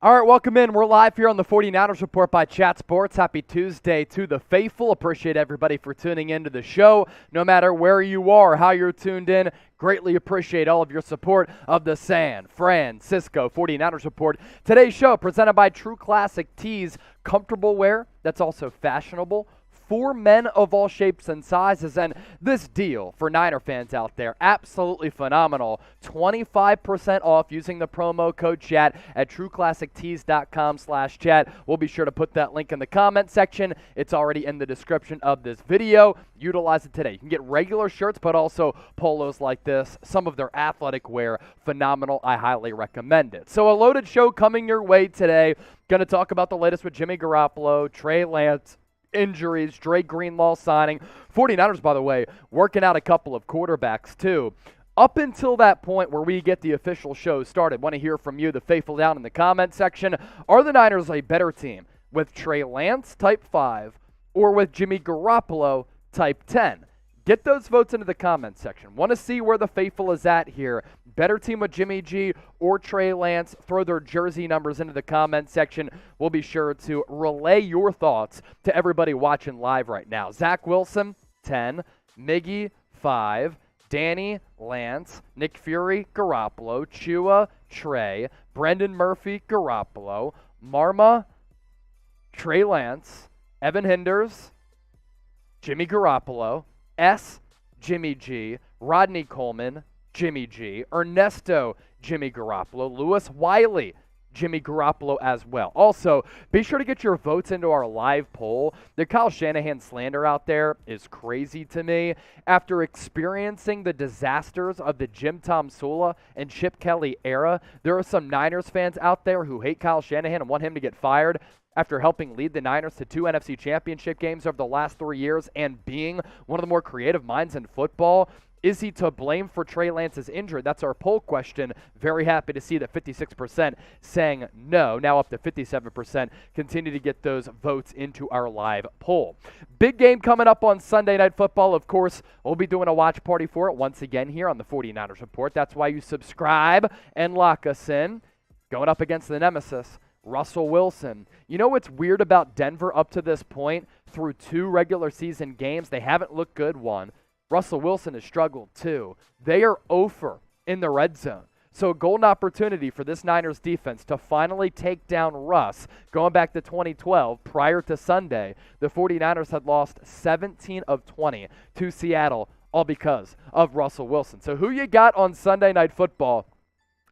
All right, welcome in. We're live here on the 49ers Report by Chat Sports. Happy Tuesday to the faithful. Appreciate everybody for tuning into the show. No matter where you are, how you're tuned in, greatly appreciate all of your support of the San Francisco 49ers Report. Today's show presented by True Classic Tees, comfortable wear that's also fashionable for men of all shapes and sizes. And this deal for Niner fans out there, absolutely phenomenal. 25% off using the promo code CHAT at trueclassictees.com/chat. We'll be sure to put that link in the comment section. It's already in the description of this video. Utilize it today. You can get regular shirts, but also polos like this. Some of their athletic wear, phenomenal. I highly recommend it. So a loaded show coming your way today. Going to talk about the latest with Jimmy Garoppolo, Trey Lance, injuries, Dre Greenlaw signing. 49ers, by the way, working out a couple of quarterbacks too. Up until that point where we get the official show started, want to hear from you, the faithful, down in the comment section. Are the Niners a better team with Trey Lance, type 5, or with Jimmy Garoppolo, type 10? Get those votes into the comment section. Want to see where the faithful is at here. Better team with Jimmy G or Trey Lance? Throw their jersey numbers into the comment section. We'll be sure to relay your thoughts to everybody watching live right now. Zach Wilson, 10. Miggy, 5. Danny, Lance. Nick Fury, Garoppolo. Chua, Trey. Brendan Murphy, Garoppolo. Marma, Trey Lance. Evan Hinders, Jimmy Garoppolo. S, Jimmy G. Rodney Coleman, Jimmy G. Ernesto, Jimmy Garoppolo. Lewis Wiley, Jimmy Garoppolo as well. Also, be sure to get your votes into our live poll. The Kyle Shanahan slander out there is crazy to me. After experiencing the disasters of the Jim Tom Sula and Chip Kelly era, there are some Niners fans out there who hate Kyle Shanahan and want him to get fired after helping lead the Niners to 2 NFC championship games over the last 3 years and being one of the more creative minds in football. Is he to blame for Trey Lance's injury? That's our poll question. Very happy to see that 56% saying no. Now up to 57%. Continue to get those votes into our live poll. Big game coming up on Sunday Night Football. Of course, we'll be doing a watch party for it once again here on the 49ers Report. That's why you subscribe and lock us in. Going up against the nemesis, Russell Wilson. You know what's weird about Denver up to this point? Through 2 regular season games, they haven't looked good, one. Russell Wilson has struggled, 2. They are 0 in the red zone. So a golden opportunity for this Niners defense to finally take down Russ. Going back to 2012, prior to Sunday, the 49ers had lost 17 of 20 to Seattle, all because of Russell Wilson. So who you got on Sunday Night Football?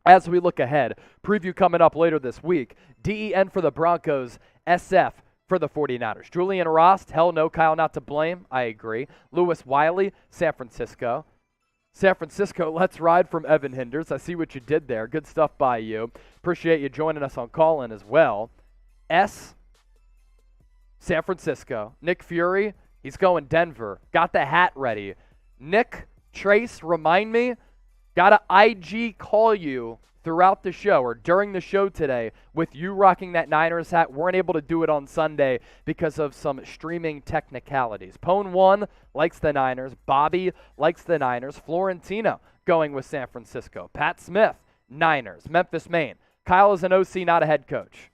As we look ahead, preview coming up later this week. DEN for the Broncos, SF for the 49ers. Julian Ross, hell no, Kyle not to blame. I agree. Lewis Wiley, San Francisco. San Francisco, let's ride from Evan Hinders. I see what you did there. Good stuff by you. Appreciate you joining us on call-in as well. S, San Francisco. Nick Fury, he's going Denver. Got the hat ready. Nick, Trace, remind me. Got to IG call you throughout the show or during the show today with you rocking that Niners hat. Weren't able to do it on Sunday because of some streaming technicalities. Pone 1 likes the Niners. Bobby likes the Niners. Florentino going with San Francisco. Pat Smith, Niners. Memphis, Maine. Kyle is an OC, not a head coach.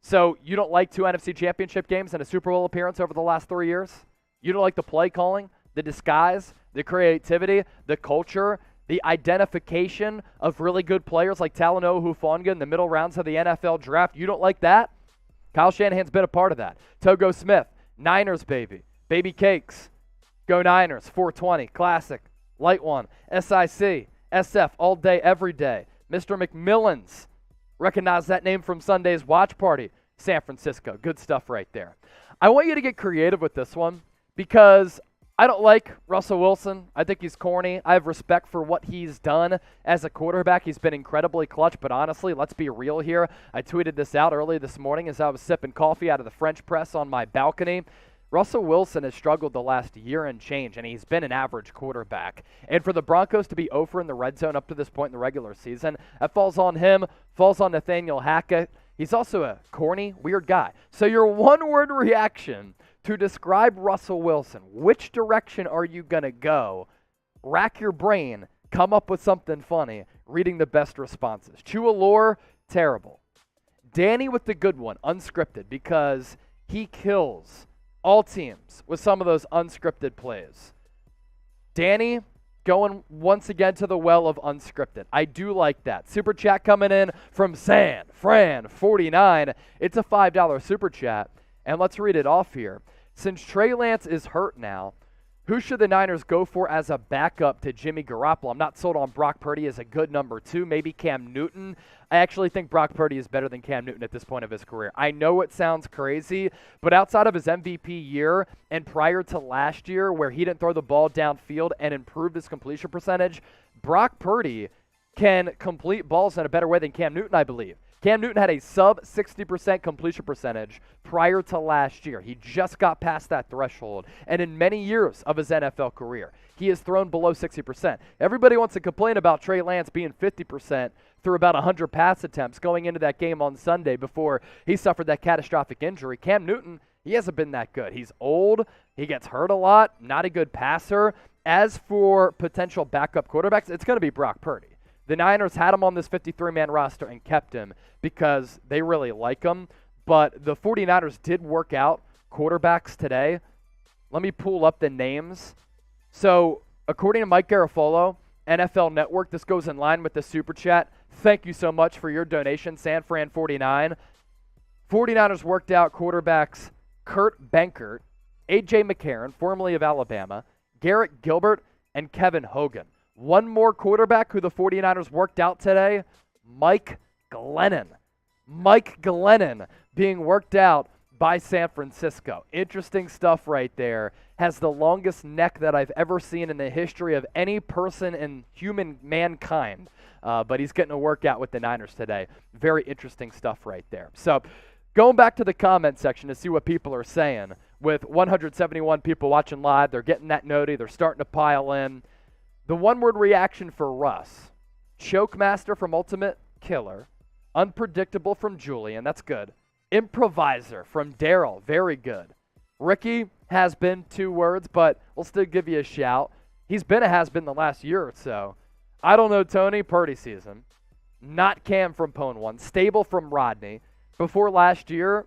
So you don't like 2 NFC championship games and a Super Bowl appearance over the last 3 years? You don't like the play calling, the disguise, the creativity, the culture, the identification of really good players like Talanoa Hufanga in the middle rounds of the NFL draft? You don't like that? Kyle Shanahan's been a part of that. Togo Smith, Niners, baby. Baby cakes. Go Niners, 420, classic. Light one, SIC, SF, all day, every day. Mr. McMillan's, recognize that name from Sunday's watch party. San Francisco, good stuff right there. I want you to get creative with this one because I don't like Russell Wilson. I think he's corny. I have respect for what he's done as a quarterback. He's been incredibly clutch, but honestly, let's be real here. I tweeted this out early this morning as I was sipping coffee out of the French press on my balcony. Russell Wilson has struggled the last year and change, and he's been an average quarterback. And for the Broncos to be 0 in the red zone up to this point in the regular season, that falls on him, falls on Nathaniel Hackett. He's also a corny, weird guy. So your one-word reaction to describe Russell Wilson, which direction are you going to go? Rack your brain, come up with something funny, reading the best responses. Chua Lore, terrible. Danny with the good one, unscripted, because he kills all teams with some of those unscripted plays. Danny going once again to the well of unscripted. I do like that. Super chat coming in from San Fran 49. It's a $5 super chat. And let's read it off here. Since Trey Lance is hurt now, who should the Niners go for as a backup to Jimmy Garoppolo? I'm not sold on Brock Purdy as a good number 2. Maybe Cam Newton. I actually think Brock Purdy is better than Cam Newton at this point of his career. I know it sounds crazy, but outside of his MVP year and prior to last year where he didn't throw the ball downfield and improved his completion percentage, Brock Purdy can complete balls in a better way than Cam Newton, I believe. Cam Newton had a sub 60% completion percentage prior to last year. He just got past that threshold. And in many years of his NFL career, he has thrown below 60%. Everybody wants to complain about Trey Lance being 50% through about 100 pass attempts going into that game on Sunday before he suffered that catastrophic injury. Cam Newton, he hasn't been that good. He's old. He gets hurt a lot. Not a good passer. As for potential backup quarterbacks, it's going to be Brock Purdy. The Niners had him on this 53-man roster and kept him because they really like him. But the 49ers did work out quarterbacks today. Let me pull up the names. So, according to Mike Garafolo, NFL Network, this goes in line with the Super Chat. Thank you so much for your donation, San Fran 49. 49ers worked out quarterbacks Kurt Benkert, A.J. McCarron, formerly of Alabama, Garrett Gilbert, and Kevin Hogan. One more quarterback who the 49ers worked out today, Mike Glennon. Mike Glennon being worked out by San Francisco. Interesting stuff right there. Has the longest neck that I've ever seen in the history of any person in human mankind. But he's getting a workout with the Niners today. Very interesting stuff right there. So going back to the comment section to see what people are saying. With 171 people watching live, they're getting that noti. They're starting to pile in. The one-word reaction for Russ, choke master from Ultimate Killer, unpredictable from Julian, that's good. Improviser from Daryl, very good. Ricky has been 2 words, but we'll still give you a shout. He's been a has-been the last year or so. I don't know, Tony, Purdy season. Not Cam from Pone 1. Stable from Rodney. Before last year,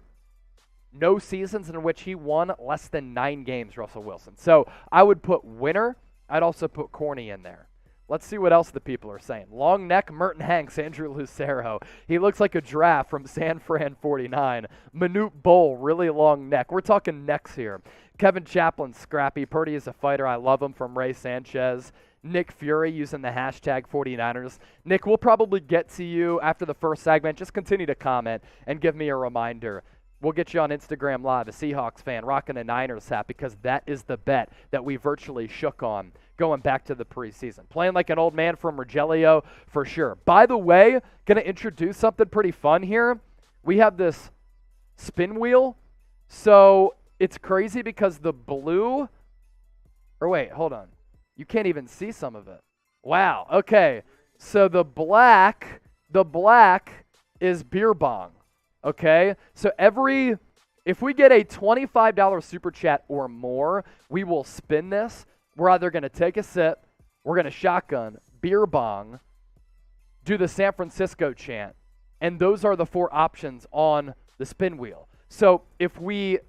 no seasons in which he won less than 9 games, Russell Wilson. So I would put winner. I'd also put corny in there. Let's see what else the people are saying. Long neck, Merton Hanks, Andrew Lucero. He looks like a giraffe from San Fran 49. Manute Bowl, really long neck. We're talking necks here. Kevin Chaplin, scrappy. Purdy is a fighter. I love him from Ray Sanchez. Nick Fury using the hashtag 49ers. Nick, we'll probably get to you after the first segment. Just continue to comment and give me a reminder. We'll get you on Instagram Live, a Seahawks fan, rocking a Niners hat, because that is the bet that we virtually shook on going back to the preseason. Playing like an old man from Rogelio, for sure. By the way, going to introduce something pretty fun here. We have this spin wheel. So it's crazy because the blue, or wait, hold on. You can't even see some of it. Wow, okay. So the black is beer bong. Okay, so if we get a $25 super chat or more, we will spin this. We're either going to take a sip, we're going to shotgun, beer bong, do the San Francisco chant, and those are the 4 options on the spin wheel. So if we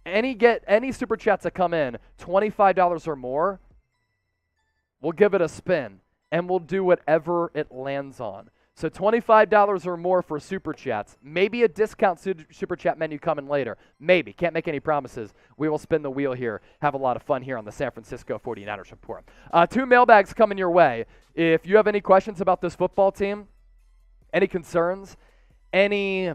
get any super chats that come in, $25 or more, we'll give it a spin, and we'll do whatever it lands on. So $25 or more for Super Chats. Maybe a discount Super Chat menu coming later. Maybe. Can't make any promises. We will spin the wheel here. Have a lot of fun here on the San Francisco 49ers Report. 2 mailbags coming your way. If you have any questions about this football team, any concerns, any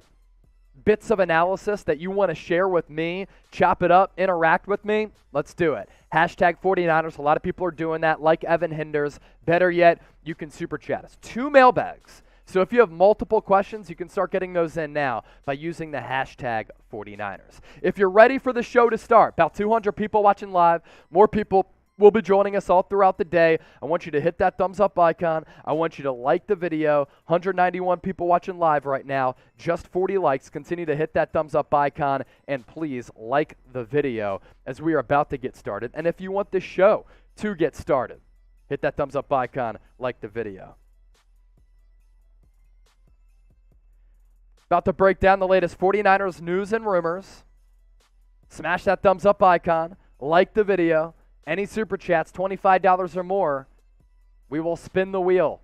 bits of analysis that you want to share with me, chop it up, interact with me, let's do it. Hashtag 49ers. A lot of people are doing that, like Evan Hinders. Better yet, you can Super Chat us. 2 mailbags. So if you have multiple questions, you can start getting those in now by using the hashtag 49ers. If you're ready for the show to start, about 200 people watching live, more people will be joining us all throughout the day. I want you to hit that thumbs up icon. I want you to like the video. 191 people watching live right now, just 40 likes. Continue to hit that thumbs up icon, and please like the video as we are about to get started. And if you want the show to get started, hit that thumbs up icon, like the video. About to break down the latest 49ers news and rumors. Smash that thumbs up icon. Like the video. Any super chats, $25 or more, we will spin the wheel.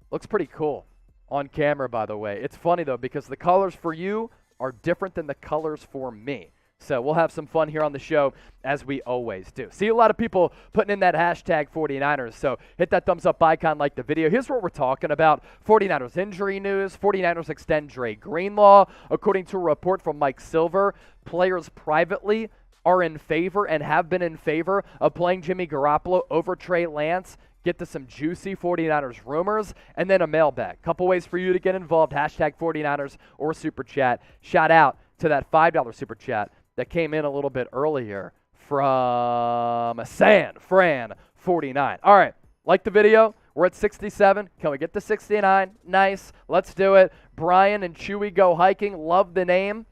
Looks pretty cool on camera, by the way. It's funny, though, because the colors for you are different than the colors for me. So we'll have some fun here on the show, as we always do. See a lot of people putting in that hashtag 49ers, so hit that thumbs up icon, like the video. Here's what we're talking about. 49ers injury news. 49ers extend Dre Greenlaw. According to a report from Mike Silver, players privately are in favor and have been in favor of playing Jimmy Garoppolo over Trey Lance. Get to some juicy 49ers rumors, and then a mailbag. Couple ways for you to get involved. Hashtag 49ers or Super Chat. Shout out to that $5 Super Chat that came in a little bit earlier from Fran49. All right, like the video. We're at 67. Can we get to 69? Nice. Let's do it. Brian and Chewy go hiking. Love the name.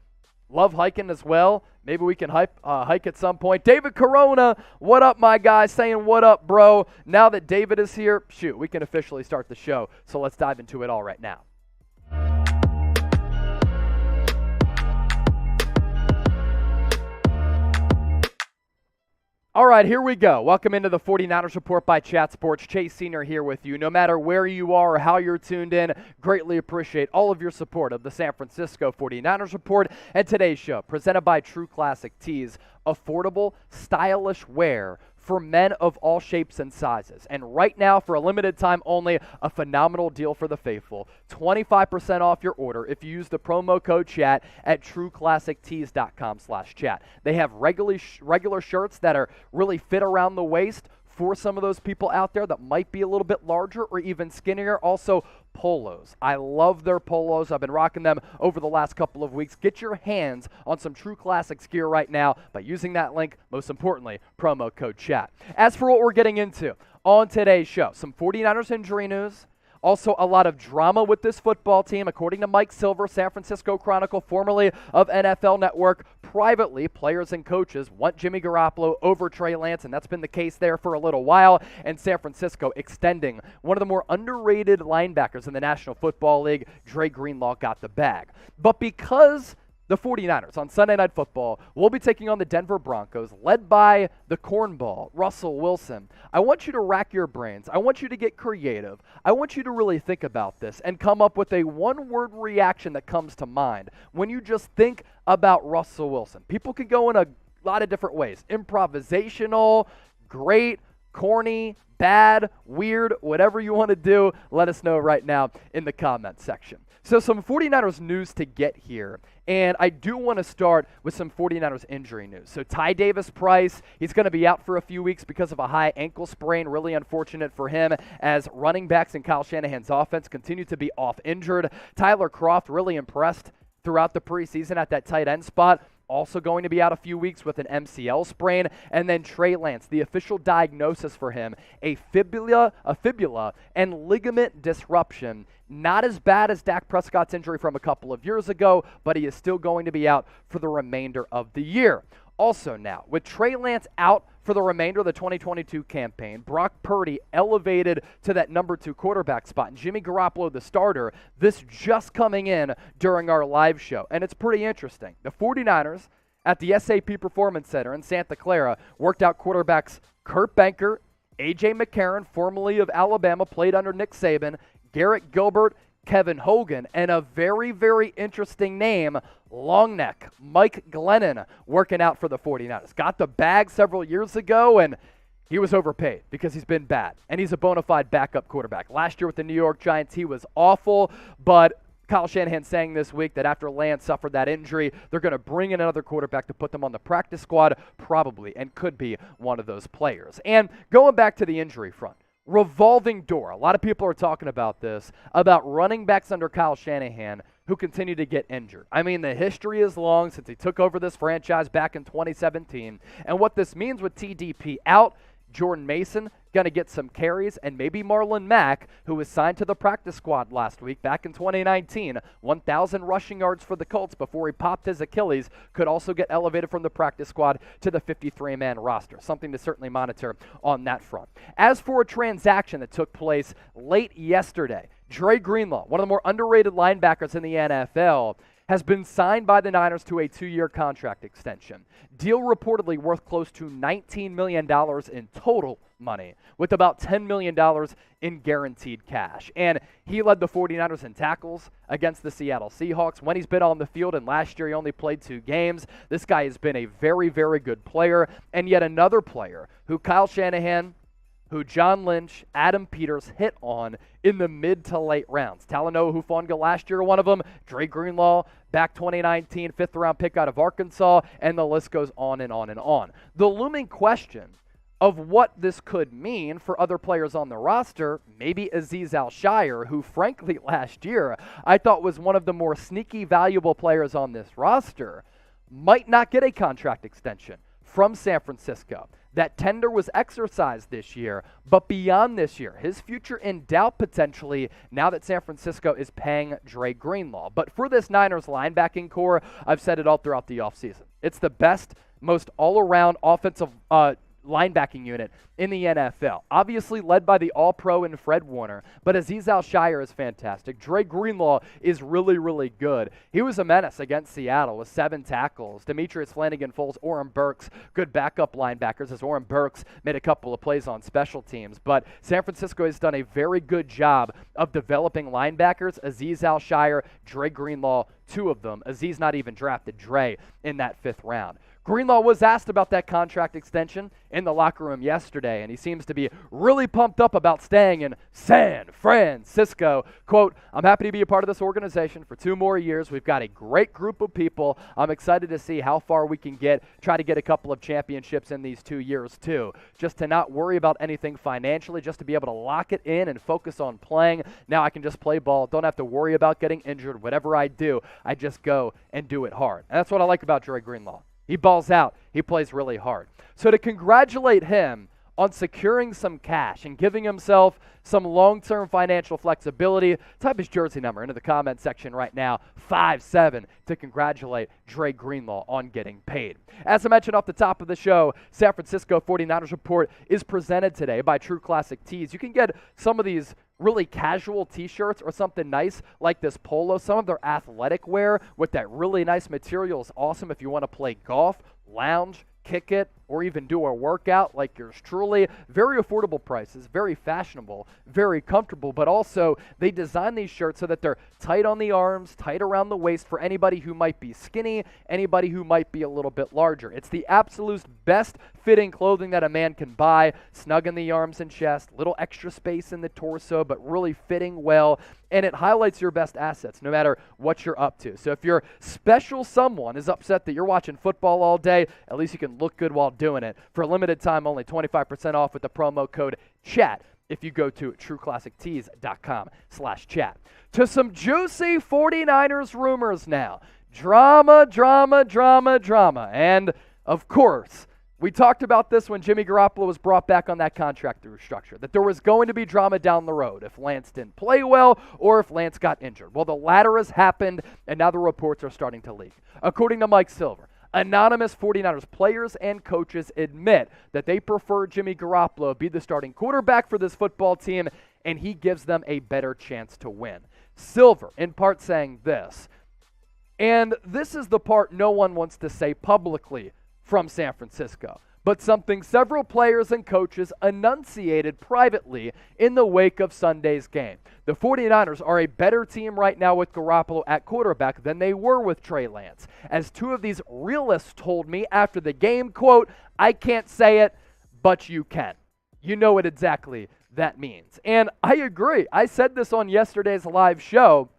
Love hiking as well. Maybe we can hike at some point. David Corona, what up, my guy? Saying what up, bro. Now that David is here, shoot, we can officially start the show. So let's dive into it all right now. All right, here we go. Welcome into the 49ers Report by Chat Sports. Chase Senior here with you. No matter where you are or how you're tuned in, greatly appreciate all of your support of the San Francisco 49ers Report and today's show, presented by True Classic Tees, affordable, stylish wear for men of all shapes and sizes. And right now, for a limited time only, a phenomenal deal for the faithful. 25% off your order if you use the promo code CHAT at trueclassictees.com/chat. They have regular shirts that are really fit around the waist for some of those people out there that might be a little bit larger or even skinnier. Also, polos. I love their polos. I've been rocking them over the last couple of weeks. Get your hands on some True Classics gear right now by using that link, most importantly, promo code CHAT. As for what we're getting into on today's show, some 49ers injury news. Also, a lot of drama with this football team. According to Mike Silver, San Francisco Chronicle, formerly of NFL Network, privately, players and coaches want Jimmy Garoppolo over Trey Lance, and that's been the case there for a little while. And San Francisco extending one of the more underrated linebackers in the National Football League, Dre Greenlaw, got the bag. But because the 49ers on Sunday Night Football will be taking on the Denver Broncos, led by the cornball, Russell Wilson. I want you to rack your brains. I want you to get creative. I want you to really think about this and come up with a one-word reaction that comes to mind when you just think about Russell Wilson. People can go in a lot of different ways. Improvisational, great, corny, bad, weird, whatever you want to do, let us know right now in the comment section. So some 49ers news to get here, and I do want to start with some 49ers injury news. So Ty Davis-Price, he's going to be out for a few weeks because of a high ankle sprain. Really unfortunate for him as running backs in Kyle Shanahan's offense continue to be off injured. Tyler Kroft really impressed throughout the preseason at that tight end spot. Also going to be out a few weeks with an MCL sprain. And then Trey Lance, the official diagnosis for him, a fibula and ligament disruption. Not as bad as Dak Prescott's injury from a couple of years ago, but he is still going to be out for the remainder of the year. Also now, with Trey Lance out for the remainder of the 2022 campaign, Brock Purdy elevated to that number 2 quarterback spot, and Jimmy Garoppolo the starter, this just coming in during our live show. And it's pretty interesting. The 49ers at the SAP Performance Center in Santa Clara worked out quarterbacks Kurt Benkert, A.J. McCarron, formerly of Alabama, played under Nick Saban, Garrett Gilbert, Kevin Hogan, and a very, very interesting name, long neck, Mike Glennon, working out for the 49ers. Got the bag several years ago, and he was overpaid because he's been bad, and he's a bona fide backup quarterback. Last year with the New York Giants, he was awful, but Kyle Shanahan saying this week that after Lance suffered that injury, they're going to bring in another quarterback to put them on the practice squad, probably, and could be one of those players. And going back to the injury front, revolving door. A lot of people are talking about this, about running backs under Kyle Shanahan who continue to get injured. I mean, the history is long since he took over this franchise back in 2017. And what this means with TDP out, Jordan Mason going to get some carries, and maybe Marlon Mack, who was signed to the practice squad last week back in 2019, 1,000 rushing yards for the Colts before he popped his Achilles, could also get elevated from the practice squad to the 53-man roster. Something to certainly monitor on that front. As for a transaction that took place late yesterday, Dre Greenlaw, one of the more underrated linebackers in the NFL, has been signed by the Niners to a 2-year contract extension. Deal reportedly worth close to $19 million in total money, with about $10 million in guaranteed cash. And he led the 49ers in tackles against the Seattle Seahawks when he's been on the field, and last year he only played 2 games. This guy has been a very, very good player, and yet another player who Kyle Shanahan, who John Lynch, Adam Peters hit on in the mid to late rounds. Talanoa Hufanga last year, one of them. Dre Greenlaw, back 2019, 5th-round pick out of Arkansas, and the list goes on and on and on. The looming question of what this could mean for other players on the roster, maybe Azeez Al-Shaair, who frankly last year I thought was one of the more sneaky valuable players on this roster, might not get a contract extension from San Francisco. That tender was exercised this year, but beyond this year, his future in doubt potentially now that San Francisco is paying Dre Greenlaw. But for this Niners linebacking core, I've said it all throughout the offseason. It's the best, most all-around offensive linebacking unit in the NFL. Obviously led by the All-Pro in Fred Warner, but Azeez Al-Shaair is fantastic. Dre Greenlaw is really, really good. He was a menace against Seattle with 7 tackles. Demetrius Flanagan-Foles, Oren Burks, good backup linebackers, as Oren Burks made a couple of plays on special teams. But San Francisco has done a very good job of developing linebackers. Azeez Al-Shaair, Dre Greenlaw, 2 of them. Azeez not even drafted, Dre in that 5th round. Greenlaw was asked about that contract extension in the locker room yesterday, and he seems to be really pumped up about staying in San Francisco. Quote, "I'm happy to be a part of this organization for 2 more years. We've got a great group of people. I'm excited to see how far we can get, try to get a couple of championships in these 2 years too. Just to not worry about anything financially, just to be able to lock it in and focus on playing. Now I can just play ball, don't have to worry about getting injured. Whatever I do, I just go and do it hard." And that's what I like about Dre Greenlaw. He balls out. He plays really hard. So to congratulate him on securing some cash and giving himself some long-term financial flexibility, type his jersey number into the comment section right now, 57, to congratulate Dre Greenlaw on getting paid. As I mentioned off the top of the show, San Francisco 49ers Report is presented today by True Classic Tees. You can get some of these really casual t-shirts or something nice like this polo. Some of their athletic wear with that really nice material is awesome if you want to play golf, lounge, kick it, or even do a workout like yours truly. Very affordable prices, very fashionable, very comfortable, but also they design these shirts so that they're tight on the arms, tight around the waist for anybody who might be skinny, anybody who might be a little bit larger. It's the absolute best fitting clothing that a man can buy, snug in the arms and chest, little extra space in the torso, but really fitting well, and it highlights your best assets no matter what you're up to. So if your special someone is upset that you're watching football all day, at least you can look good while doing it. For a limited time only, 25% off with the promo code CHAT if you go to trueclassictees.com/chat. To some juicy 49ers rumors now. Drama. And, of course, we talked about this when Jimmy Garoppolo was brought back on that contract restructure, that there was going to be drama down the road if Lance didn't play well or if Lance got injured. Well, the latter has happened, and now the reports are starting to leak. According to Mike Silver, anonymous 49ers players and coaches admit that they prefer Jimmy Garoppolo be the starting quarterback for this football team, and he gives them a better chance to win. Silver, in part, saying this, and this is the part no one wants to say publicly from San Francisco, but something several players and coaches enunciated privately in the wake of Sunday's game. The 49ers are a better team right now with Garoppolo at quarterback than they were with Trey Lance. As 2 of these realists told me after the game, quote, "I can't say it, but you can." You know what exactly that means. And I agree. I said this on yesterday's live show,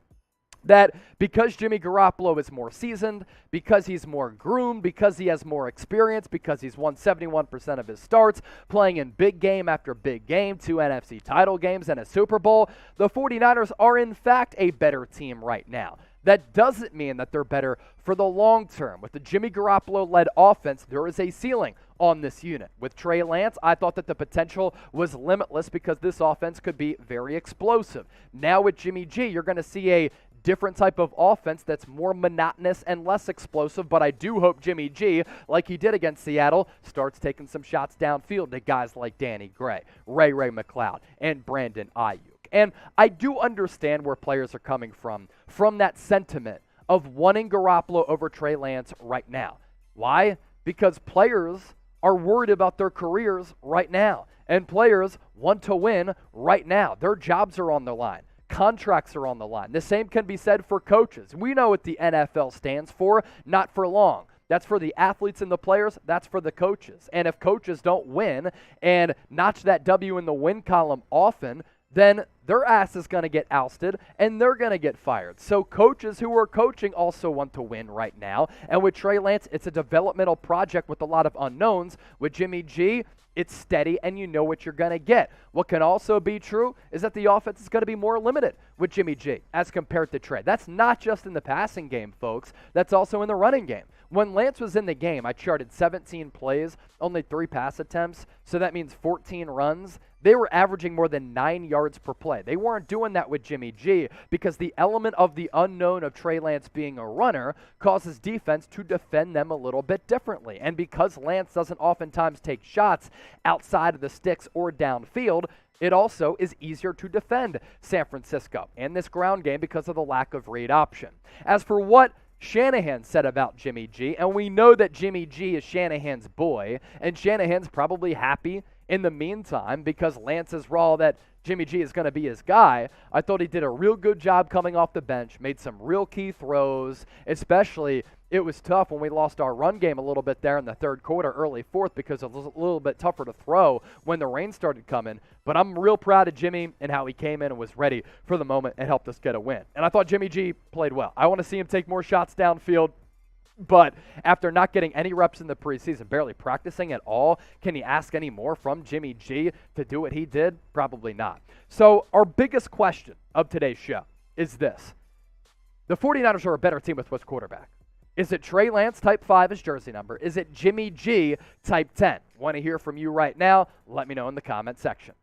that because Jimmy Garoppolo is more seasoned, because he's more groomed, because he has more experience, because he's won 71% of his starts, playing in big game after big game, 2 NFC title games and a Super Bowl, the 49ers are in fact a better team right now. That doesn't mean that they're better for the long term. With the Jimmy Garoppolo-led offense, there is a ceiling on this unit. With Trey Lance, I thought that the potential was limitless because this offense could be very explosive. Now with Jimmy G, you're going to see a different type of offense that's more monotonous and less explosive, but I do hope Jimmy G, like he did against Seattle, starts taking some shots downfield to guys like Danny Gray, Ray McLeod, and Brandon Ayuk. And I do understand where players are coming from that sentiment of wanting Garoppolo over Trey Lance right now. Why? Because players are worried about their careers right now, and players want to win right now. Their jobs are on the line. Contracts are on the line. The same can be said for coaches. We know what the NFL stands for, not for long. That's for the athletes and the players. That's for the coaches. And if coaches don't win and notch that W in the win column often, then their ass is going to get ousted and they're going to get fired. So coaches who are coaching also want to win right now. And with Trey Lance, it's a developmental project with a lot of unknowns. With Jimmy G, it's steady and you know what you're going to get. What can also be true is that the offense is going to be more limited with Jimmy G as compared to Trey. That's not just in the passing game, folks. That's also in the running game. When Lance was in the game, I charted 17 plays, only 3 pass attempts, so that means 14 runs. They were averaging more than 9 yards per play. They weren't doing that with Jimmy G because the element of the unknown of Trey Lance being a runner causes defense to defend them a little bit differently. And because Lance doesn't oftentimes take shots outside of the sticks or downfield, it also is easier to defend San Francisco in this ground game because of the lack of read option. As for what Shanahan said about Jimmy G, and we know that Jimmy G is Shanahan's boy, and Shanahan's probably happy in the meantime because Lance is raw that Jimmy G is going to be his guy. I thought he did a real good job coming off the bench, made some real key throws, especially it was tough when we lost our run game a little bit there in the third quarter, early fourth, because it was a little bit tougher to throw when the rain started coming. But I'm real proud of Jimmy and how he came in and was ready for the moment and helped us get a win. And I thought Jimmy G played well. I want to see him take more shots downfield. But after not getting any reps in the preseason, barely practicing at all, can you ask any more from Jimmy G to do what he did? Probably not. So our biggest question of today's show is this. The 49ers are a better team with which quarterback? Is it Trey Lance, type 5, his jersey number? Is it Jimmy G, type 10? Want to hear from you right now? Let me know in the comment section.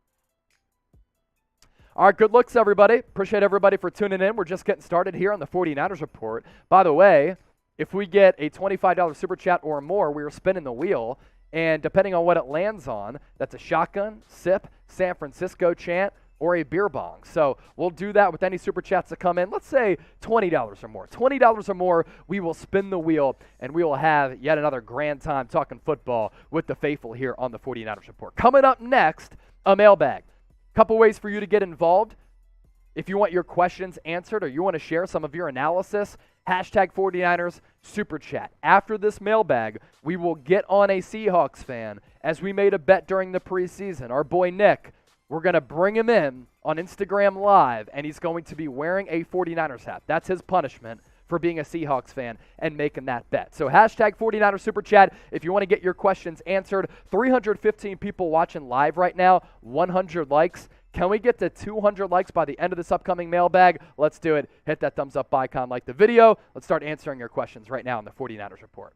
All right, good looks, everybody. Appreciate everybody for tuning in. We're just getting started here on the 49ers Report. By the way, if we get a $25 super chat or more, we are spinning the wheel. And depending on what it lands on, that's a shotgun, sip, San Francisco chant, or a beer bong. So we'll do that with any super chats that come in. Let's say $20 or more. $20 or more, we will spin the wheel, and we will have yet another grand time talking football with the faithful here on the 49ers Report. Coming up next, a mailbag. Couple ways for you to get involved. If you want your questions answered or you want to share some of your analysis, hashtag 49ers Super Chat. After this mailbag, we will get on a Seahawks fan as we made a bet during the preseason. Our boy Nick, we're going to bring him in on Instagram Live, and he's going to be wearing a 49ers hat. That's his punishment for being a Seahawks fan and making that bet. So hashtag 49ers Super Chat if you want to get your questions answered. 315 people watching live right now, 100 likes. Can we get to 200 likes by the end of this upcoming mailbag? Let's do it. Hit that thumbs up icon, like the video. Let's start answering your questions right now on the 49ers Report.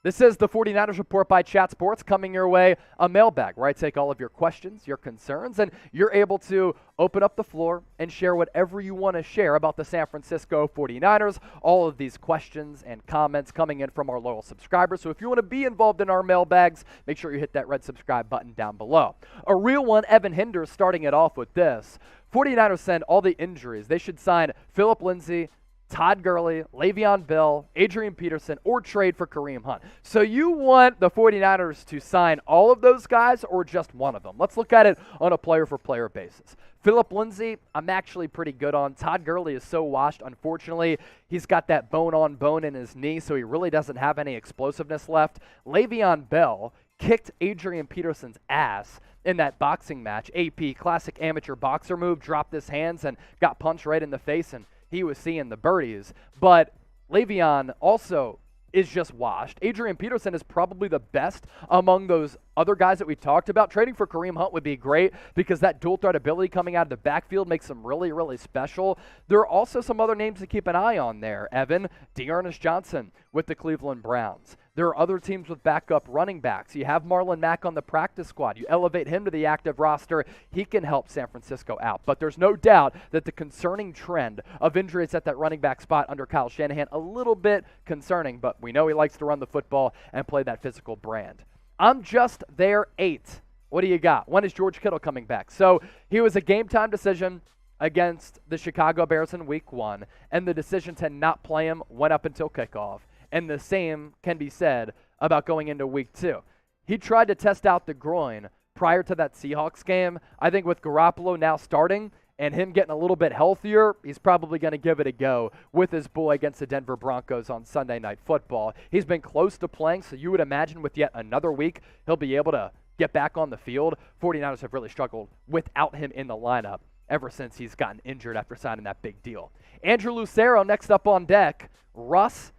This is the 49ers Report by Chat Sports, coming your way, a mailbag where I take all of your questions, your concerns, and you're able to open up the floor and share whatever you want to share about the San Francisco 49ers. All of these questions and comments coming in from our loyal subscribers. So if you want to be involved in our mailbags, make sure you hit that red subscribe button down below. A real one, Evan Hinder, starting it off with this. 49ers send all the injuries. They should sign Phillip Lindsay, Todd Gurley, Le'Veon Bell, Adrian Peterson, or trade for Kareem Hunt. So you want the 49ers to sign all of those guys or just one of them? Let's look at it on a player-for-player basis. Phillip Lindsay, I'm actually pretty good on. Todd Gurley is so washed, unfortunately. He's got that bone-on-bone in his knee, so he really doesn't have any explosiveness left. Le'Veon Bell kicked Adrian Peterson's ass in that boxing match. AP, classic amateur boxer move, dropped his hands and got punched right in the face, and he was seeing the birdies. But Le'Veon also is just washed. Adrian Peterson is probably the best among those other guys that we talked about. Trading for Kareem Hunt would be great because that dual threat ability coming out of the backfield makes him really, really special. There are also some other names to keep an eye on there. Evan, Dearness Johnson with the Cleveland Browns. There are other teams with backup running backs. You have Marlon Mack on the practice squad. You elevate him to the active roster. He can help San Francisco out. But there's no doubt that the concerning trend of injuries at that running back spot under Kyle Shanahan, a little bit concerning, but we know he likes to run the football and play that physical brand. I'm just there 8. What do you got? When is George Kittle coming back? So he was a game time decision against the Chicago Bears in week 1, and the decision to not play him went up until kickoff. And the same can be said about going into week 2. He tried to test out the groin prior to that Seahawks game. I think with Garoppolo now starting and him getting a little bit healthier, he's probably going to give it a go with his boy against the Denver Broncos on Sunday Night Football. He's been close to playing, so you would imagine with yet another week, he'll be able to get back on the field. 49ers have really struggled without him in the lineup ever since he's gotten injured after signing that big deal. Andrew Lucero next up on deck. Russ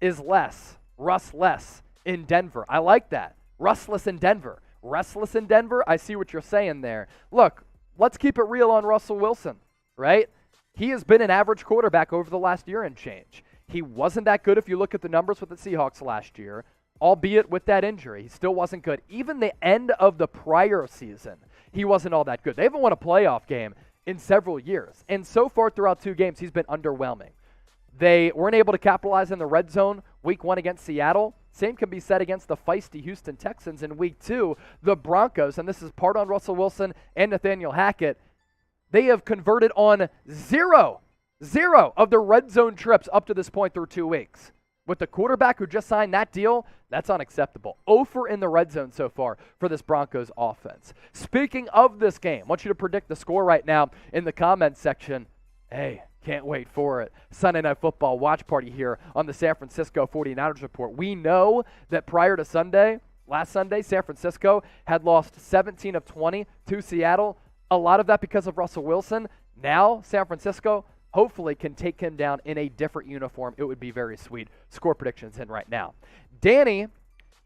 is less. Russ less in Denver. I like that. Rustless in Denver. Restless in Denver? I see what you're saying there. Look, let's keep it real on Russell Wilson, right? He has been an average quarterback over the last year and change. He wasn't that good if you look at the numbers with the Seahawks last year, albeit with that injury. He still wasn't good. Even the end of the prior season, he wasn't all that good. They haven't won a playoff game in several years. And so far throughout 2 games, he's been underwhelming. They weren't able to capitalize in the red zone week 1 against Seattle. Same can be said against the feisty Houston Texans in week 2. The Broncos, and this is part on Russell Wilson and Nathaniel Hackett, they have converted on zero of their red zone trips up to this point through 2 weeks. With the quarterback who just signed that deal, that's unacceptable. 0 in the red zone so far for this Broncos offense. Speaking of this game, I want you to predict the score right now in the comments section. Hey, can't wait for it. Sunday Night Football watch party here on the San Francisco 49ers Report. We know that prior to Sunday, last Sunday, San Francisco had lost 17 of 20 to Seattle. A lot of that because of Russell Wilson. Now, San Francisco hopefully can take him down in a different uniform. It would be very sweet. Score predictions in right now. Danny,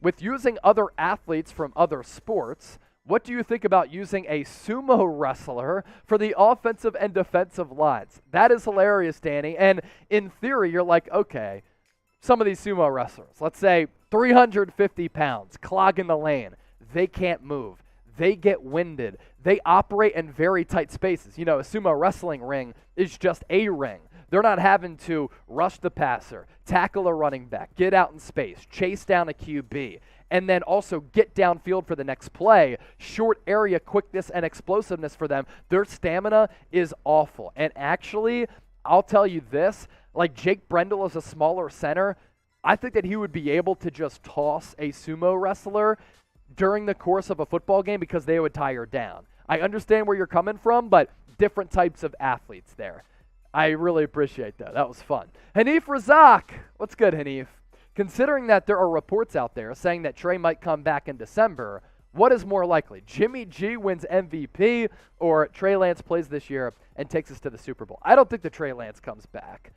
with using other athletes from other sports, what do you think about using a sumo wrestler for the offensive and defensive lines? That is hilarious, Danny. And in theory, you're like, okay, some of these sumo wrestlers, let's say 350 pounds, clogging the lane. They can't move. They get winded. They operate in very tight spaces. You know, a sumo wrestling ring is just a ring. They're not having to rush the passer, tackle a running back, get out in space, chase down a QB, and then also get downfield for the next play. Short area quickness and explosiveness for them. Their stamina is awful. And actually, I'll tell you this, like Jake Brendel is a smaller center. I think that he would be able to just toss a sumo wrestler during the course of a football game because they would tire down. I understand where you're coming from, but different types of athletes there. I really appreciate that. That was fun. Hanif Razak. What's good, Hanif? Considering that there are reports out there saying that Trey might come back in December, what is more likely? Jimmy G wins MVP or Trey Lance plays this year and takes us to the Super Bowl? I don't think that Trey Lance comes back.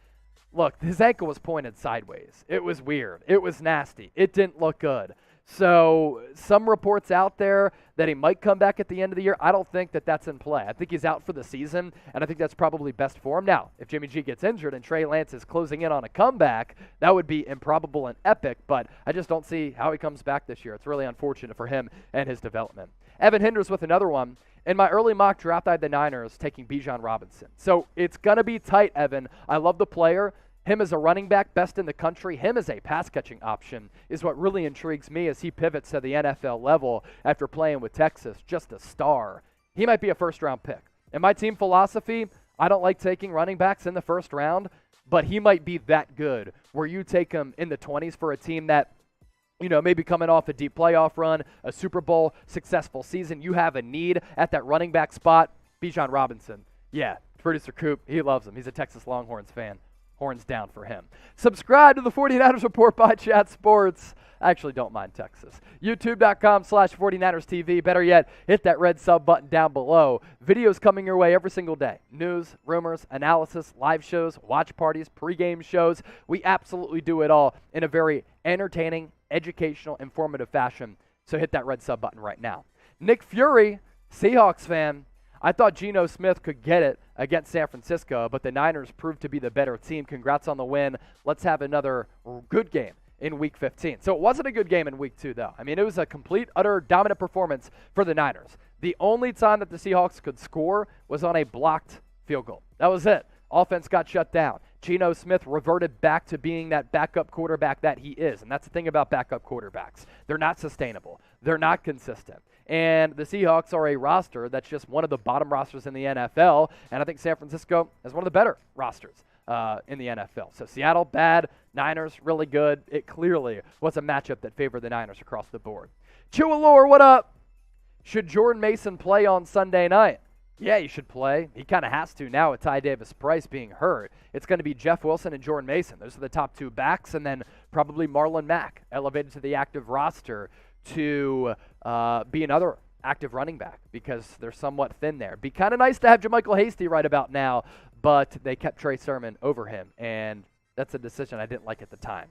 Look, his ankle was pointed sideways. It was weird. It was nasty. It didn't look good. So some reports out there that he might come back at the end of the year. I don't think that that's in play. I think he's out for the season, and I think that's probably best for him. Now, if Jimmy G gets injured and Trey Lance is closing in on a comeback, that would be improbable and epic, but I just don't see how he comes back this year. It's really unfortunate for him and his development. Evan Hinders with another one. In my early mock draft, I had the Niners taking Bijan Robinson. So it's going to be tight, Evan. I love the player. Him as a running back, best in the country, him as a pass-catching option is what really intrigues me as he pivots to the NFL level after playing with Texas. Just a star. He might be a first-round pick. In my team philosophy, I don't like taking running backs in the first round, but he might be that good where you take him in the 20s for a team that, you know, maybe coming off a deep playoff run, a Super Bowl successful season. You have a need at that running back spot. Bijan Robinson. Yeah, producer Coop, he loves him. He's a Texas Longhorns fan. Horns down for him. Subscribe to the 49ers Report by Chat Sports. I actually don't mind Texas. YouTube.com/49ers TV. Better yet, hit that red sub button down below. Videos coming your way every single day. News, rumors, analysis, live shows, watch parties, pregame shows. We absolutely do it all in a very entertaining, educational, informative fashion. So hit that red sub button right now. Nick Fury, Seahawks fan. I thought Geno Smith could get it against San Francisco, but the Niners proved to be the better team. Congrats on the win. Let's have another good game in Week 15. So it wasn't a good game in Week 2, though. I mean, it was a complete, utter, dominant performance for the Niners. The only time that the Seahawks could score was on a blocked field goal. That was it. Offense got shut down. Geno Smith reverted back to being that backup quarterback that he is. And that's the thing about backup quarterbacks. They're not sustainable. They're not consistent. And the Seahawks are a roster that's just one of the bottom rosters in the NFL, and I think San Francisco is one of the better rosters in the NFL. So Seattle, bad. Niners, really good. It clearly was a matchup that favored the Niners across the board. Chewalore, what up? Should Jordan Mason play on Sunday night? Yeah, he should play. He kind of has to now with Ty Davis-Price being hurt. It's going to be Jeff Wilson and Jordan Mason. Those are the top two backs, and then probably Marlon Mack elevated to the active roster to be another active running back because they're somewhat thin there. Be kind of nice to have JaMychal Hasty right about now, but they kept Trey Sermon over him, and that's a decision I didn't like at the time.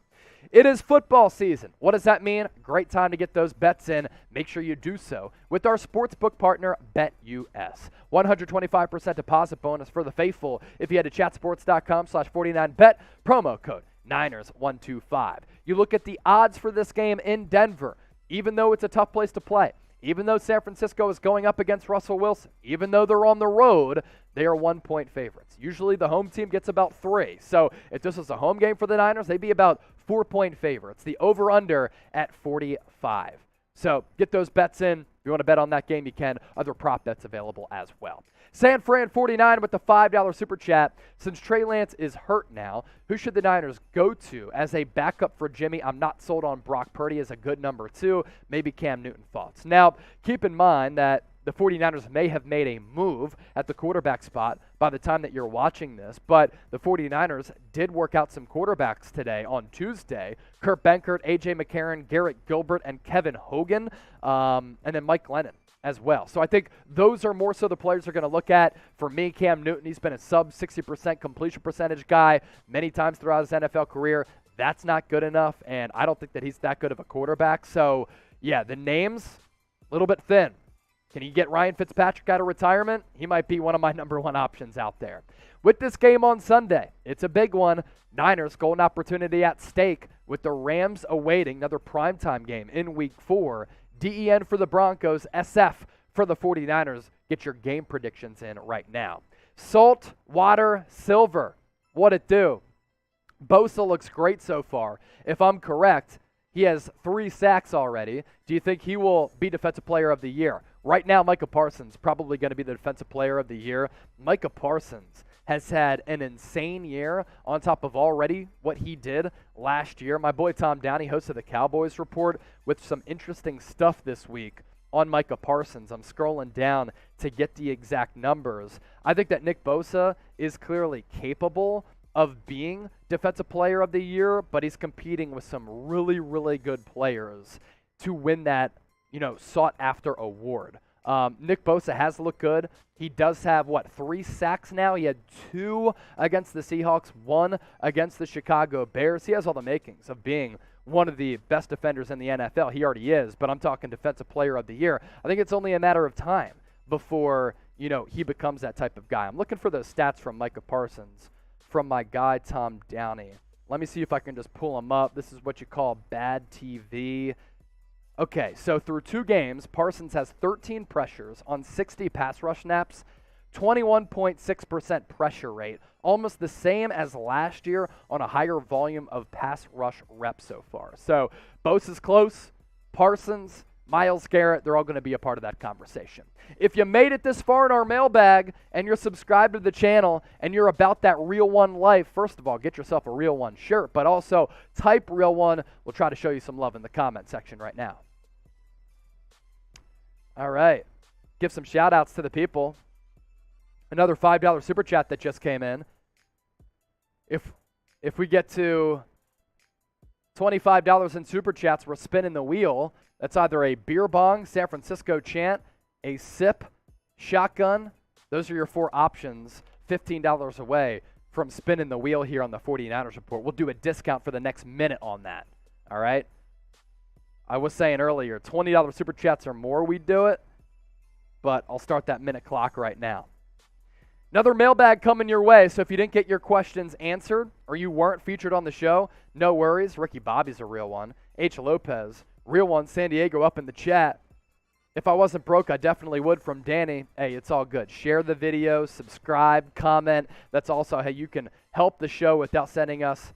It is football season. What does that mean? Great time to get those bets in. Make sure you do so with our sportsbook partner, BetUS. 125% deposit bonus for the faithful if you head to chatsports.com/49bet, promo code Niners125. You look at the odds for this game in Denver, even though it's a tough place to play, even though San Francisco is going up against Russell Wilson, even though they're on the road, they are 1-point favorites. Usually the home team gets about 3. So if this was a home game for the Niners, they'd be about 4-point favorites. The over-under at 45. So get those bets in. If you want to bet on that game, you can. Other prop bets available as well. San Fran 49 with the $5 super chat. Since Trey Lance is hurt now, who should the Niners go to as a backup for Jimmy? I'm not sold on Brock Purdy as a good number 2. Maybe Cam Newton thoughts. Now, keep in mind that the 49ers may have made a move at the quarterback spot by the time that you're watching this, but the 49ers did work out some quarterbacks today on Tuesday. Kurt Benkert, A.J. McCarron, Garrett Gilbert, and Kevin Hogan, and then Mike Glennon as well. So I think those are more so the players are going to look at. For me, Cam Newton, he's been a sub 60% completion percentage guy many times throughout his NFL career. That's not good enough, and I don't think that he's that good of a quarterback. So, yeah, the names, a little bit thin. Can you get Ryan Fitzpatrick out of retirement? He might be one of my number 1 options out there. With this game on Sunday, it's a big one. Niners golden opportunity at stake with the Rams awaiting another primetime game in Week 4. DEN for the Broncos, SF for the 49ers. Get your game predictions in right now. Salt, water, silver. What it do? Bosa looks great so far. If I'm correct, he has 3 sacks already. Do you think he will be Defensive Player of the Year? Right now, Micah Parsons probably going to be the Defensive Player of the Year. Micah Parsons has had an insane year on top of already what he did last year. My boy Tom Downey hosted the Cowboys Report with some interesting stuff this week on Micah Parsons. I'm scrolling down to get the exact numbers. I think that Nick Bosa is clearly capable of being Defensive Player of the Year, but he's competing with some really, really good players to win that, sought-after award. Nick Bosa has looked good. He does have, 3 sacks now? He had 2 against the Seahawks, 1 against the Chicago Bears. He has all the makings of being one of the best defenders in the NFL. He already is, but I'm talking Defensive Player of the Year. I think it's only a matter of time before, he becomes that type of guy. I'm looking for those stats from Micah Parsons from my guy Tom Downey. Let me see if I can just pull him up. This is what you call bad TV. Okay, so through 2 games, Parsons has 13 pressures on 60 pass rush snaps, 21.6% pressure rate, almost the same as last year on a higher volume of pass rush reps so far. So Bosa's close, Parsons, Myles Garrett, they're all going to be a part of that conversation. If you made it this far in our mailbag and you're subscribed to the channel and you're about that Real One life, first of all, get yourself a Real One shirt, but also type Real One. We'll try to show you some love in the comment section right now. All right. Give some shout-outs to the people. Another $5 super chat that just came in. If we get to $25 in super chats, we're spinning the wheel. That's either a beer bong, San Francisco chant, a sip, shotgun. Those are your 4 options. $15 away from spinning the wheel here on the 49ers Report. We'll do a discount for the next minute on that. All right? I was saying earlier, $20 super chats or more, we'd do it. But I'll start that minute clock right now. Another mailbag coming your way, so if you didn't get your questions answered or you weren't featured on the show, no worries. Ricky Bobby's a real one. H. Lopez, real one. San Diego up in the chat. If I wasn't broke, I definitely would from Danny. Hey, it's all good. Share the video, subscribe, comment. That's also how you can help the show without sending us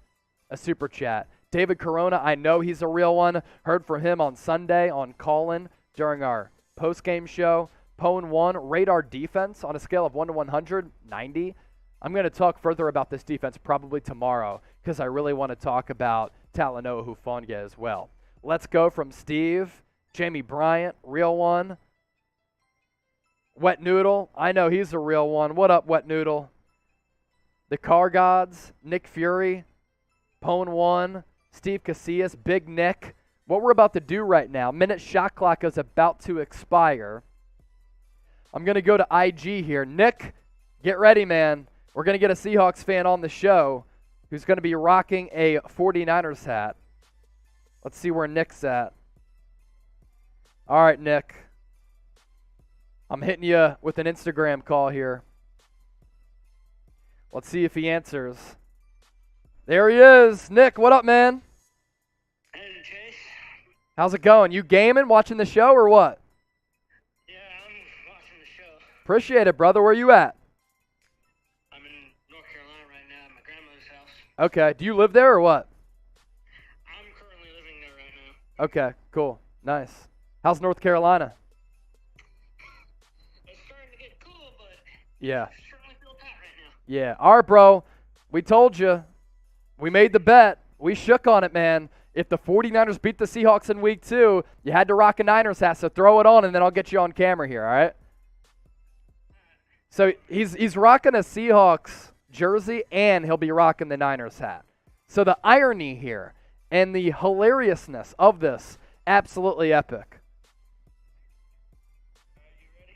a super chat. David Corona, I know he's a real one. Heard from him on Sunday on Call-In during our post-game show. Pone 1, rate our defense on a scale of 1 to 100, 90. I'm going to talk further about this defense probably tomorrow because I really want to talk about Talanoa Hufanga as well. Let's go from Steve, Jamie Bryant, real one. Wet Noodle, I know he's a real one. What up, Wet Noodle? The Car Gods, Nick Fury, Pone 1, Steve Casillas, Big Nick. What we're about to do right now, minute shot clock is about to expire. I'm going to go to IG here. Nick, get ready, man. We're going to get a Seahawks fan on the show who's going to be rocking a 49ers hat. Let's see where Nick's at. All right, Nick. I'm hitting you with an Instagram call here. Let's see if he answers. There he is. Nick, what up, man? Hey, Chase. How's it going? You gaming, watching the show, or what? Yeah, I'm watching the show. Appreciate it, brother. Where you at? I'm in North Carolina right now at my grandmother's house. Okay. Do you live there or what? I'm currently living there right now. Okay, cool. Nice. How's North Carolina? It's starting to get cool, but Yeah. it certainly feels hot right now. Yeah. All right, bro. We told you. We made the bet. We shook on it, man. If the 49ers beat the Seahawks in week 2, you had to rock a Niners hat, so throw it on, and then I'll get you on camera here, all right? So he's rocking a Seahawks jersey, and he'll be rocking the Niners hat. So the irony here and the hilariousness of this, absolutely epic.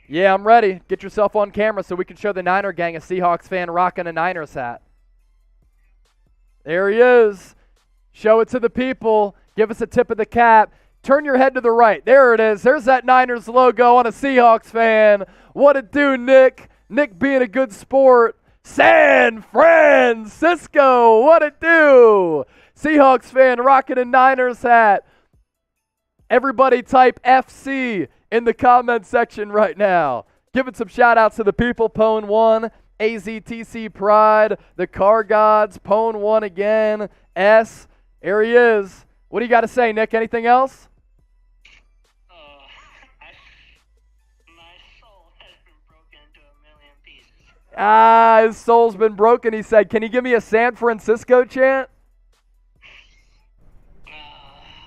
Yeah, I'm ready. Get yourself on camera so we can show the Niner gang a Seahawks fan rocking a Niners hat. There he is. Show it to the people. Give us a tip of the cap. Turn your head to the right. There it is. There's that Niners logo on a Seahawks fan. What it do, Nick? Nick being a good sport. San Francisco. What it do? Seahawks fan rocking a Niners hat. Everybody type FC in the comment section right now. Giving some shout-outs to the people. Pone 1, AZTC Pride, the Car Gods, Pone 1 again, S. There he is. What do you got to say, Nick? Anything else? My soul has been broken into a million pieces. His soul's been broken, he said. Can you give me a San Francisco chant?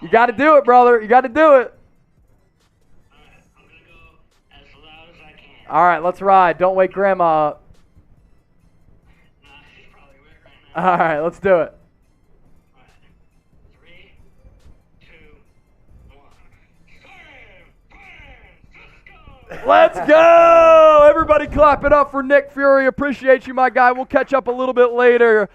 You got to do it, brother. You got to do it. Alright, I'm going to go as loud as I can. All right, let's ride. Don't wake Grandma up. Nah, she's probably awake right now. All right, let's do it. Alright. 3, 2, 1. San Francisco! Let's go! Everybody clap it up for Nick Fury. Appreciate you, my guy. We'll catch up a little bit later.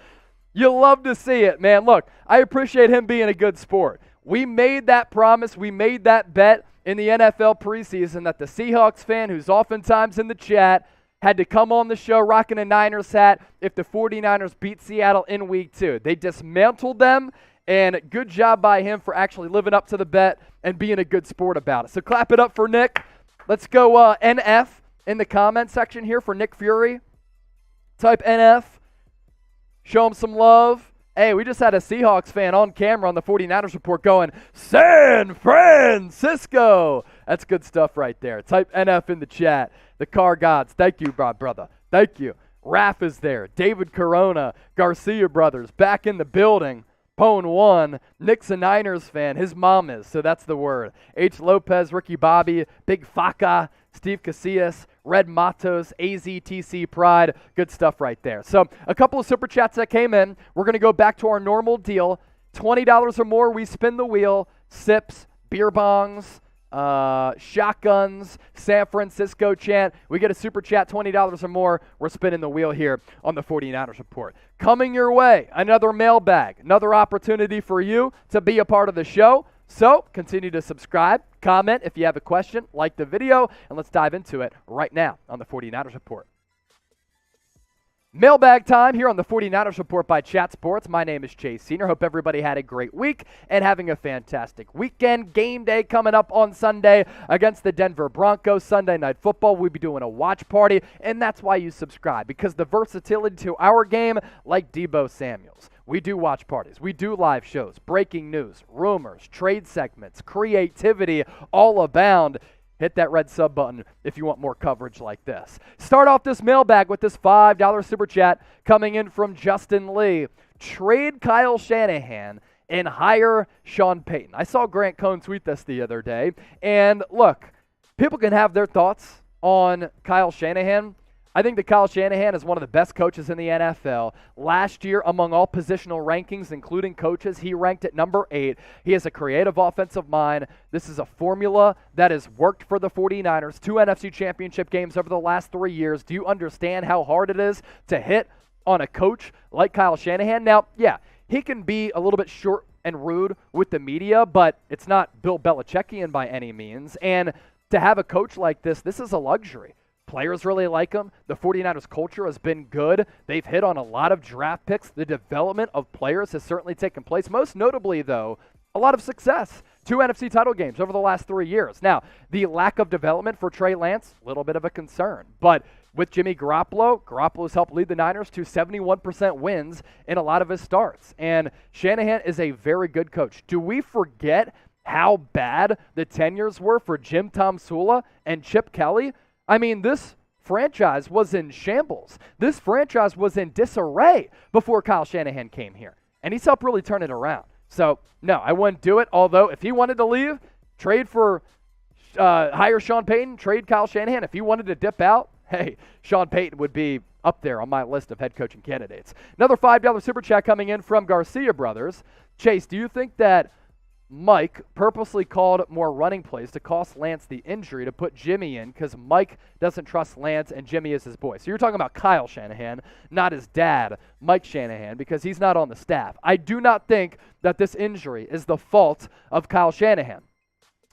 You'll love to see it, man. Look, I appreciate him being a good sport. We made that promise. We made that bet in the NFL preseason that the Seahawks fan, who's oftentimes in the chat, had to come on the show rocking a Niners hat if the 49ers beat Seattle in week 2. They dismantled them, and good job by him for actually living up to the bet and being a good sport about it. So clap it up for Nick. Let's go NF in the comment section here for Nick Fury. Type NF. Show him some love. Hey, we just had a Seahawks fan on camera on the 49ers report going, San Francisco. That's good stuff right there. Type NF in the chat. The Car Gods, thank you, brother. Thank you. Raph is there. David Corona, Garcia brothers, back in the building. Pone 1, Nick's a Niners fan. His mom is, so that's the word. H. Lopez, Ricky Bobby, Big Faca, Steve Casillas, Red Matos, AZTC Pride. Good stuff right there. So a couple of super chats that came in. We're going to go back to our normal deal. $20 or more, we spin the wheel. Sips, beer bongs, shotguns, San Francisco chant. We get a super chat, $20 or more. We're spinning the wheel here on the 49ers report. Coming your way, another mailbag, another opportunity for you to be a part of the show. So continue to subscribe, comment if you have a question, like the video, and let's dive into it right now on the 49ers report. Mailbag time here on the 49ers Report by Chat Sports. My name is Chase Senior. Hope everybody had a great week and having a fantastic weekend. Game day coming up on Sunday against the Denver Broncos. Sunday Night Football. We'll be doing a watch party, and that's why you subscribe, because the versatility to our game, like Deebo Samuels. We do watch parties. We do live shows, breaking news, rumors, trade segments, creativity, all abound. hit that red sub button if you want more coverage like this. Start off this mailbag with this $5 super chat coming in from Justin Lee. Trade Kyle Shanahan and hire Sean Payton. I saw Grant Cohn tweet this the other day. And look, people can have their thoughts on Kyle Shanahan. I think that Kyle Shanahan is one of the best coaches in the NFL. Last year, among all positional rankings, including coaches, he ranked at number 8. He has a creative offensive mind. This is a formula that has worked for the 49ers. 2 NFC championship games over the last 3 years. Do you understand how hard it is to hit on a coach like Kyle Shanahan? Now, yeah, he can be a little bit short and rude with the media, but it's not Bill Belichickian by any means. And to have a coach like this is a luxury. Players really like him. The 49ers culture has been good. They've hit on a lot of draft picks. The development of players has certainly taken place. Most notably, though, a lot of success. 2 NFC title games over the last 3 years. Now, the lack of development for Trey Lance, a little bit of a concern. But with Jimmy Garoppolo's helped lead the Niners to 71% wins in a lot of his starts. And Shanahan is a very good coach. Do we forget how bad the tenures were for Jim Tomsula and Chip Kelly? I mean, this franchise was in shambles. This franchise was in disarray before Kyle Shanahan came here. And he's helped really turn it around. So, no, I wouldn't do it. Although, if he wanted to leave, hire Sean Payton, trade Kyle Shanahan. If he wanted to dip out, hey, Sean Payton would be up there on my list of head coaching candidates. Another $5 super chat coming in from Garcia Brothers. Chase, do you think that Mike purposely called more running plays to cost Lance the injury to put Jimmy in because Mike doesn't trust Lance and Jimmy is his boy? So you're talking about Kyle Shanahan, not his dad, Mike Shanahan, because he's not on the staff. I do not think that this injury is the fault of Kyle Shanahan.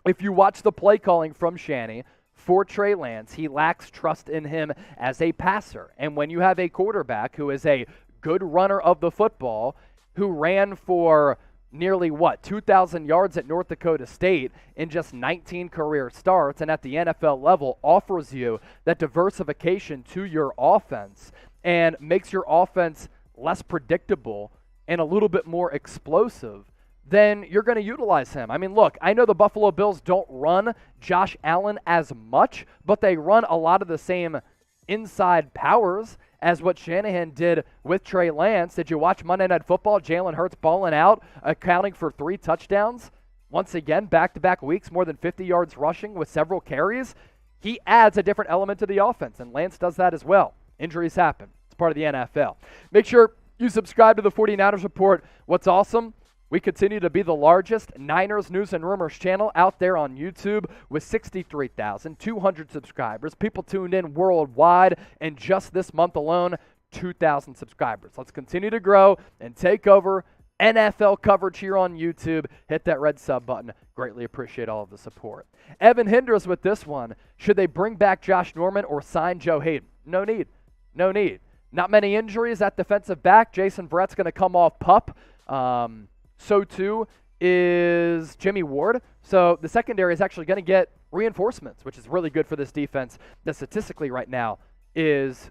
If you watch the play calling from Shanny for Trey Lance, he lacks trust in him as a passer. And when you have a quarterback who is a good runner of the football, who ran for nearly 2,000 yards at North Dakota State in just 19 career starts, and at the NFL level offers you that diversification to your offense and makes your offense less predictable and a little bit more explosive, then you're going to utilize him. I mean, look, I know the Buffalo Bills don't run Josh Allen as much, but they run a lot of the same inside powers as what Shanahan did with Trey Lance. Did you watch Monday Night Football? Jalen Hurts balling out, accounting for 3 touchdowns. Once again, back-to-back weeks, more than 50 yards rushing with several carries. He adds a different element to the offense, and Lance does that as well. Injuries happen. It's part of the NFL. Make sure you subscribe to the 49ers Report. What's awesome? We continue to be the largest Niners news and rumors channel out there on YouTube with 63,200 subscribers. People tuned in worldwide, and just this month alone, 2,000 subscribers. Let's continue to grow and take over NFL coverage here on YouTube. Hit that red sub button. Greatly appreciate all of the support. Evan Hinders with this one. Should they bring back Josh Norman or sign Joe Hayden? No need. No need. Not many injuries at defensive back. Jason Verrett's going to come off PUP. So too is Jimmy Ward. So the secondary is actually going to get reinforcements, which is really good for this defense that statistically right now is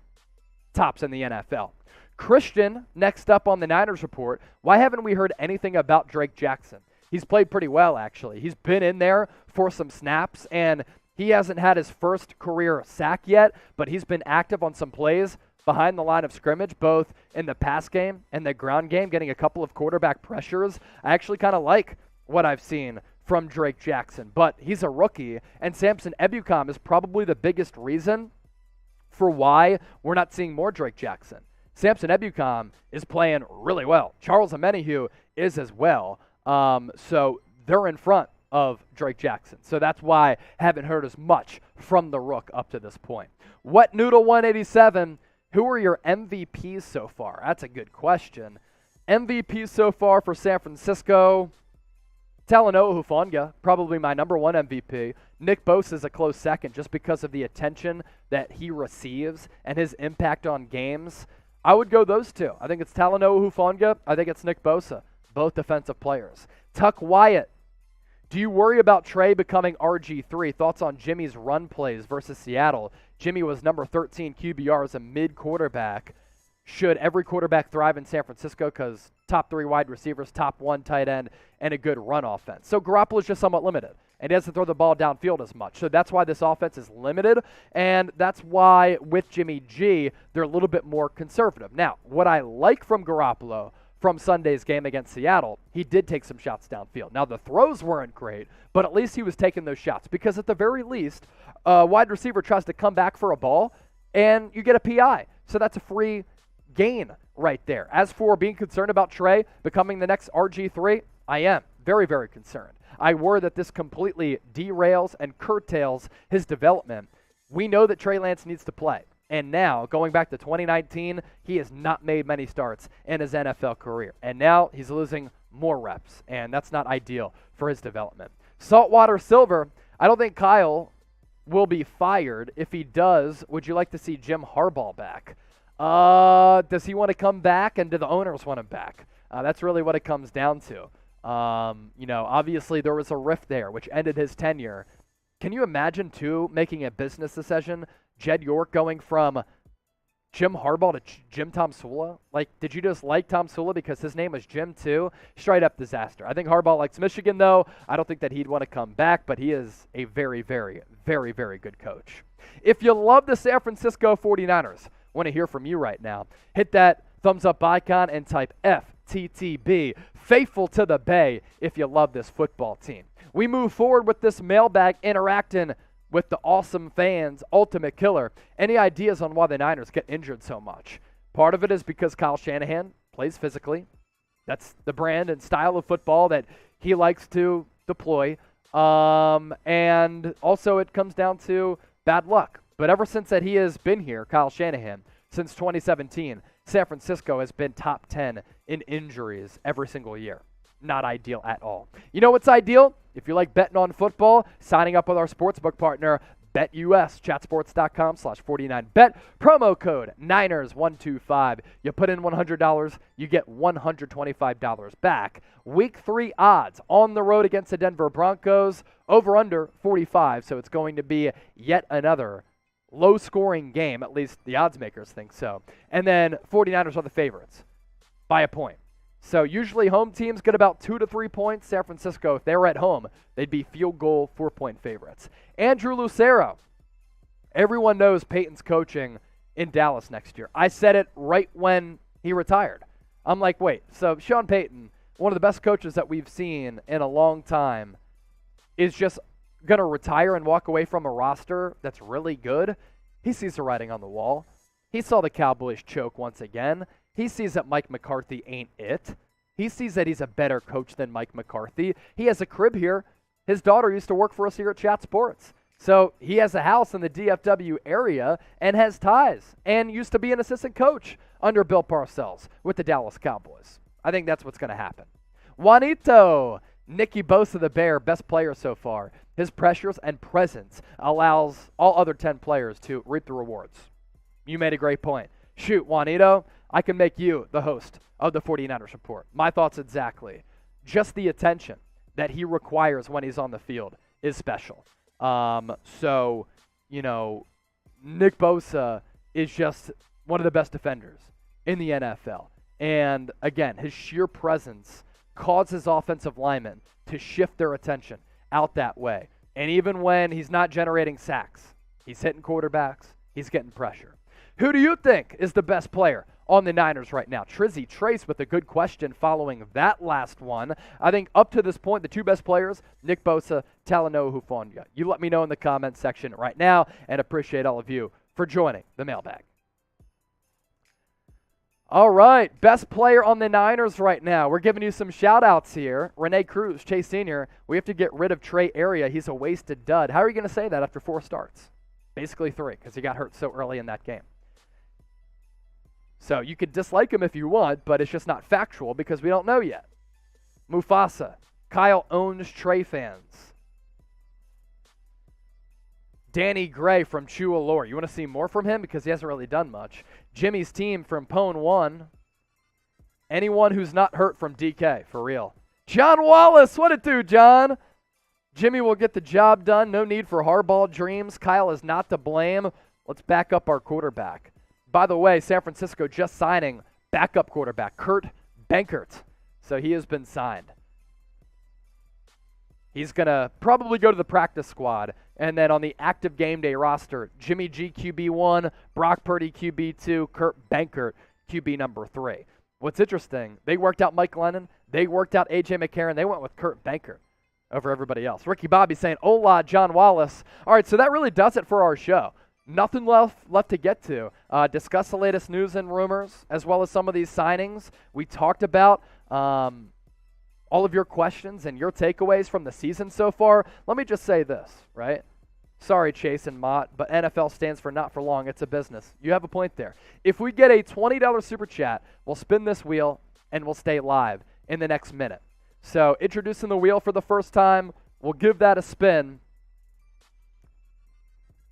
tops in the NFL. Christian, next up on the Niners Report. Why haven't we heard anything about Drake Jackson? He's played pretty well, actually. He's been in there for some snaps, and he hasn't had his first career sack yet, but he's been active on some plays behind the line of scrimmage, both in the pass game and the ground game, getting a couple of quarterback pressures. I actually kind of like what I've seen from Drake Jackson, but he's a rookie, and Samson Ebukam is probably the biggest reason for why we're not seeing more Drake Jackson. Samson Ebukam is playing really well. Charles Omenihu is as well. So they're in front of Drake Jackson. So that's why I haven't heard as much from the Rook up to this point. Wet Noodle 187, who are your MVPs so far? That's a good question. MVP so far for San Francisco, Talanoa Hufanga, probably my number 1 MVP. Nick Bosa is a close second just because of the attention that he receives and his impact on games. I would go those two. I think it's Talanoa Hufanga. I think it's Nick Bosa, both defensive players. Tuck Wyatt. Do you worry about Trey becoming RG3? Thoughts on Jimmy's run plays versus Seattle? Jimmy was number 13 QBR as a mid-quarterback. Should every quarterback thrive in San Francisco because top 3 wide receivers, top 1 tight end, and a good run offense? So Garoppolo is just somewhat limited. and he doesn't throw the ball downfield as much. So that's why this offense is limited, and that's why with Jimmy G, they're a little bit more conservative. Now, what I like from Garoppolo from Sunday's game against Seattle, he did take some shots downfield. Now, the throws weren't great, but at least he was taking those shots because at the very least, a wide receiver tries to come back for a ball, and you get a PI. So that's a free gain right there. As for being concerned about Trey becoming the next RG3, I am very, very concerned. I worry that this completely derails and curtails his development. We know that Trey Lance needs to play. And now, going back to 2019, he has not made many starts in his NFL career. And now he's losing more reps, and that's not ideal for his development. Saltwater Silver, I don't think Kyle will be fired. If he does, would you like to see Jim Harbaugh back? Does he want to come back, and do the owners want him back? That's really what it comes down to. Obviously there was a rift there, which ended his tenure. Can you imagine, too, making a business decision? Jed York going from Jim Harbaugh to Jim Tom Sula? Like, did you just like Tom Sula because his name was Jim, too? Straight up disaster. I think Harbaugh likes Michigan, though. I don't think that he'd want to come back, but he is a very, very, very, very good coach. If you love the San Francisco 49ers, want to hear from you right now. Hit that thumbs up icon and type FTTB, faithful to the Bay, if you love this football team. We move forward with this mailbag interacting with the awesome fans, Ultimate Killer. Any ideas on why the Niners get injured so much? Part of it is because Kyle Shanahan plays physically. That's the brand and style of football that he likes to deploy. And also it comes down to bad luck. But ever since that he has been here, Kyle Shanahan, since 2017, San Francisco has been top 10 in injuries every single year. Not ideal at all. You know what's ideal? If you like betting on football, signing up with our sportsbook partner, BetUS, chatsports.com/49bet, promo code Niners125. You put in $100, you get $125 back. Week 3 odds on the road against the Denver Broncos, over under 45, so it's going to be yet another low-scoring game, at least the odds makers think so. And then 49ers are the favorites by a point. So usually home teams get about 2 to 3 points. San Francisco, if they were at home, they'd be field goal 4-point favorites. Andrew Lucero. Everyone knows Peyton's coaching in Dallas next year. I said it right when he retired. I'm like, wait, so Sean Payton, one of the best coaches that we've seen in a long time, is just going to retire and walk away from a roster that's really good? He sees the writing on the wall. He saw the Cowboys choke once again. He sees that Mike McCarthy ain't it. He sees that he's a better coach than Mike McCarthy. He has a crib here. His daughter used to work for us here at Chat Sports. So he has a house in the DFW area and has ties and used to be an assistant coach under Bill Parcells with the Dallas Cowboys. I think that's what's going to happen. Juanito, Nicky Bosa the Bear, best player so far. His pressures and presence allows all other 10 players to reap the rewards. You made a great point. Shoot, Juanito, I can make you the host of the 49ers Report. My thoughts exactly. Just the attention that he requires when he's on the field is special. Nick Bosa is just one of the best defenders in the NFL. And again, his sheer presence causes offensive linemen to shift their attention out that way. And even when he's not generating sacks, he's hitting quarterbacks, he's getting pressure. Who do you think is the best player on the Niners right now? Trizzy Trace with a good question following that last one. I think up to this point, the two best players, Nick Bosa, Talanoa Hufanga. You let me know in the comments section right now, and appreciate all of you for joining the mailbag. All right, best player on the Niners right now. We're giving you some shout-outs here. Rene Cruz, Chase Sr., we have to get rid of Trey Area. He's a wasted dud. How are you going to say that after 4 starts? Basically 3, because he got hurt so early in that game. So you could dislike him if you want, but it's just not factual because we don't know yet. Mufasa, Kyle owns Trey fans. Danny Gray from Chua-Lore. You want to see more from him because he hasn't really done much. Jimmy's team from Pone 1. Anyone who's not hurt from DK, for real. John Wallace, what it do, John? Jimmy will get the job done. No need for hardball dreams. Kyle is not to blame. Let's back up our quarterback. By the way, San Francisco just signing backup quarterback Kurt Benkert. So he has been signed. He's going to probably go to the practice squad. And then on the active game day roster, Jimmy G QB1, Brock Purdy QB2, Kurt Benkert QB number 3. What's interesting, they worked out Mike Lennon, they worked out A.J. McCarron, they went with Kurt Benkert over everybody else. Ricky Bobby saying, hola, John Wallace. All right, so that really does it for our show. Nothing left to get to. Discuss the latest news and rumors, as well as some of these signings. We talked about all of your questions and your takeaways from the season so far. Let me just say this, right? Sorry, Chase and Mott, but NFL stands for not for long. It's a business. You have a point there. If we get a $20 super chat, we'll spin this wheel and we'll stay live in the next minute. So introducing the wheel for the first time, we'll give that a spin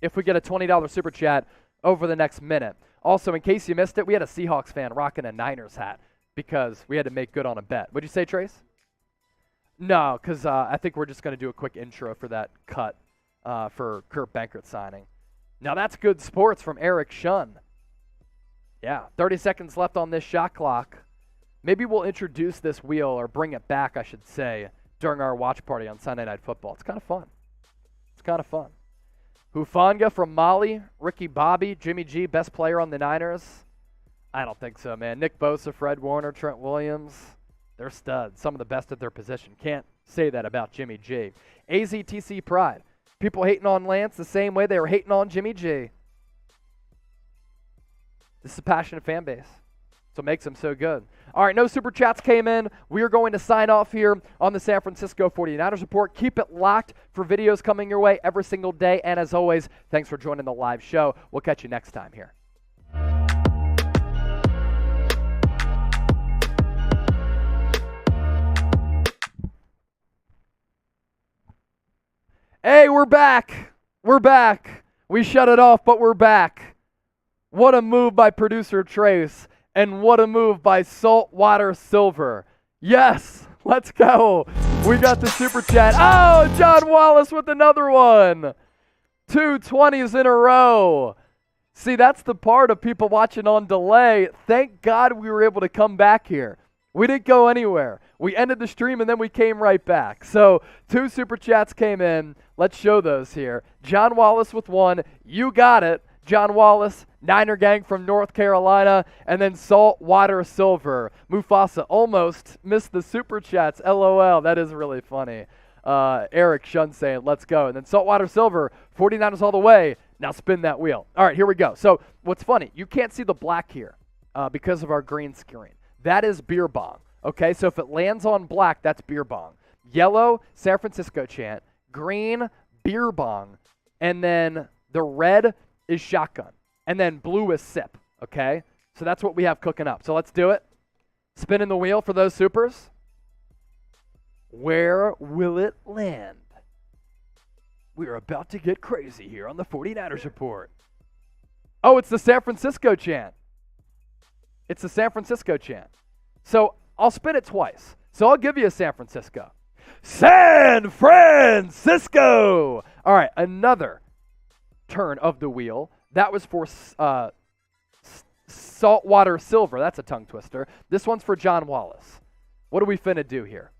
if we get a $20 super chat over the next minute. Also, in case you missed it, we had a Seahawks fan rocking a Niners hat because we had to make good on a bet. What'd you say, Trace? No, because I think we're just going to do a quick intro for that cut for Kurt Benkert signing. Now that's good sports from Eric Shun. Yeah, 30 seconds left on this shot clock. Maybe we'll introduce this wheel, or bring it back, I should say, during our watch party on Sunday Night Football. It's kind of fun. It's kind of fun. Hufanga from Mali, Ricky Bobby, Jimmy G, best player on the Niners. I don't think so, man. Nick Bosa, Fred Warner, Trent Williams, they're studs. Some of the best at their position. Can't say that about Jimmy G. AZTC Pride. People hating on Lance the same way they were hating on Jimmy G. This is a passionate fan base. So it makes them so good. All right, no super chats came in. We are going to sign off here on the San Francisco 49ers Report. Keep it locked for videos coming your way every single day. And as always, thanks for joining the live show. We'll catch you next time here. Hey, we're back. We're back. We shut it off, but we're back. What a move by producer Trace. And what a move by Saltwater Silver. Yes, let's go. We got the super chat. Oh, John Wallace with another one. 2 20s in a row. See, that's the part of people watching on delay. Thank God we were able to come back here. We didn't go anywhere. We ended the stream and then we came right back. So 2 super chats came in. Let's show those here. John Wallace with 1. You got it. John Wallace, Niner Gang from North Carolina, and then Saltwater Silver. Mufasa almost missed the super chats. LOL, that is really funny. Eric Shun saying, let's go. And then Saltwater Silver, 49ers all the way. Now spin that wheel. All right, here we go. So what's funny, you can't see the black here because of our green screen. That is beer bong. Okay, so if it lands on black, that's beer bong. Yellow, San Francisco chant. Green, beer bong. And then the red is shotgun. And then blue is sip, okay? So that's what we have cooking up. So let's do it. Spinning the wheel for those supers. Where will it land? We're about to get crazy here on the 49ers Report. Oh, it's the San Francisco chant. It's the San Francisco chant. So I'll spin it twice. So I'll give you a San Francisco. San Francisco! All right, another turn of the wheel. That was for Saltwater Silver. That's a tongue twister. This one's for John Wallace. What are we finna do here?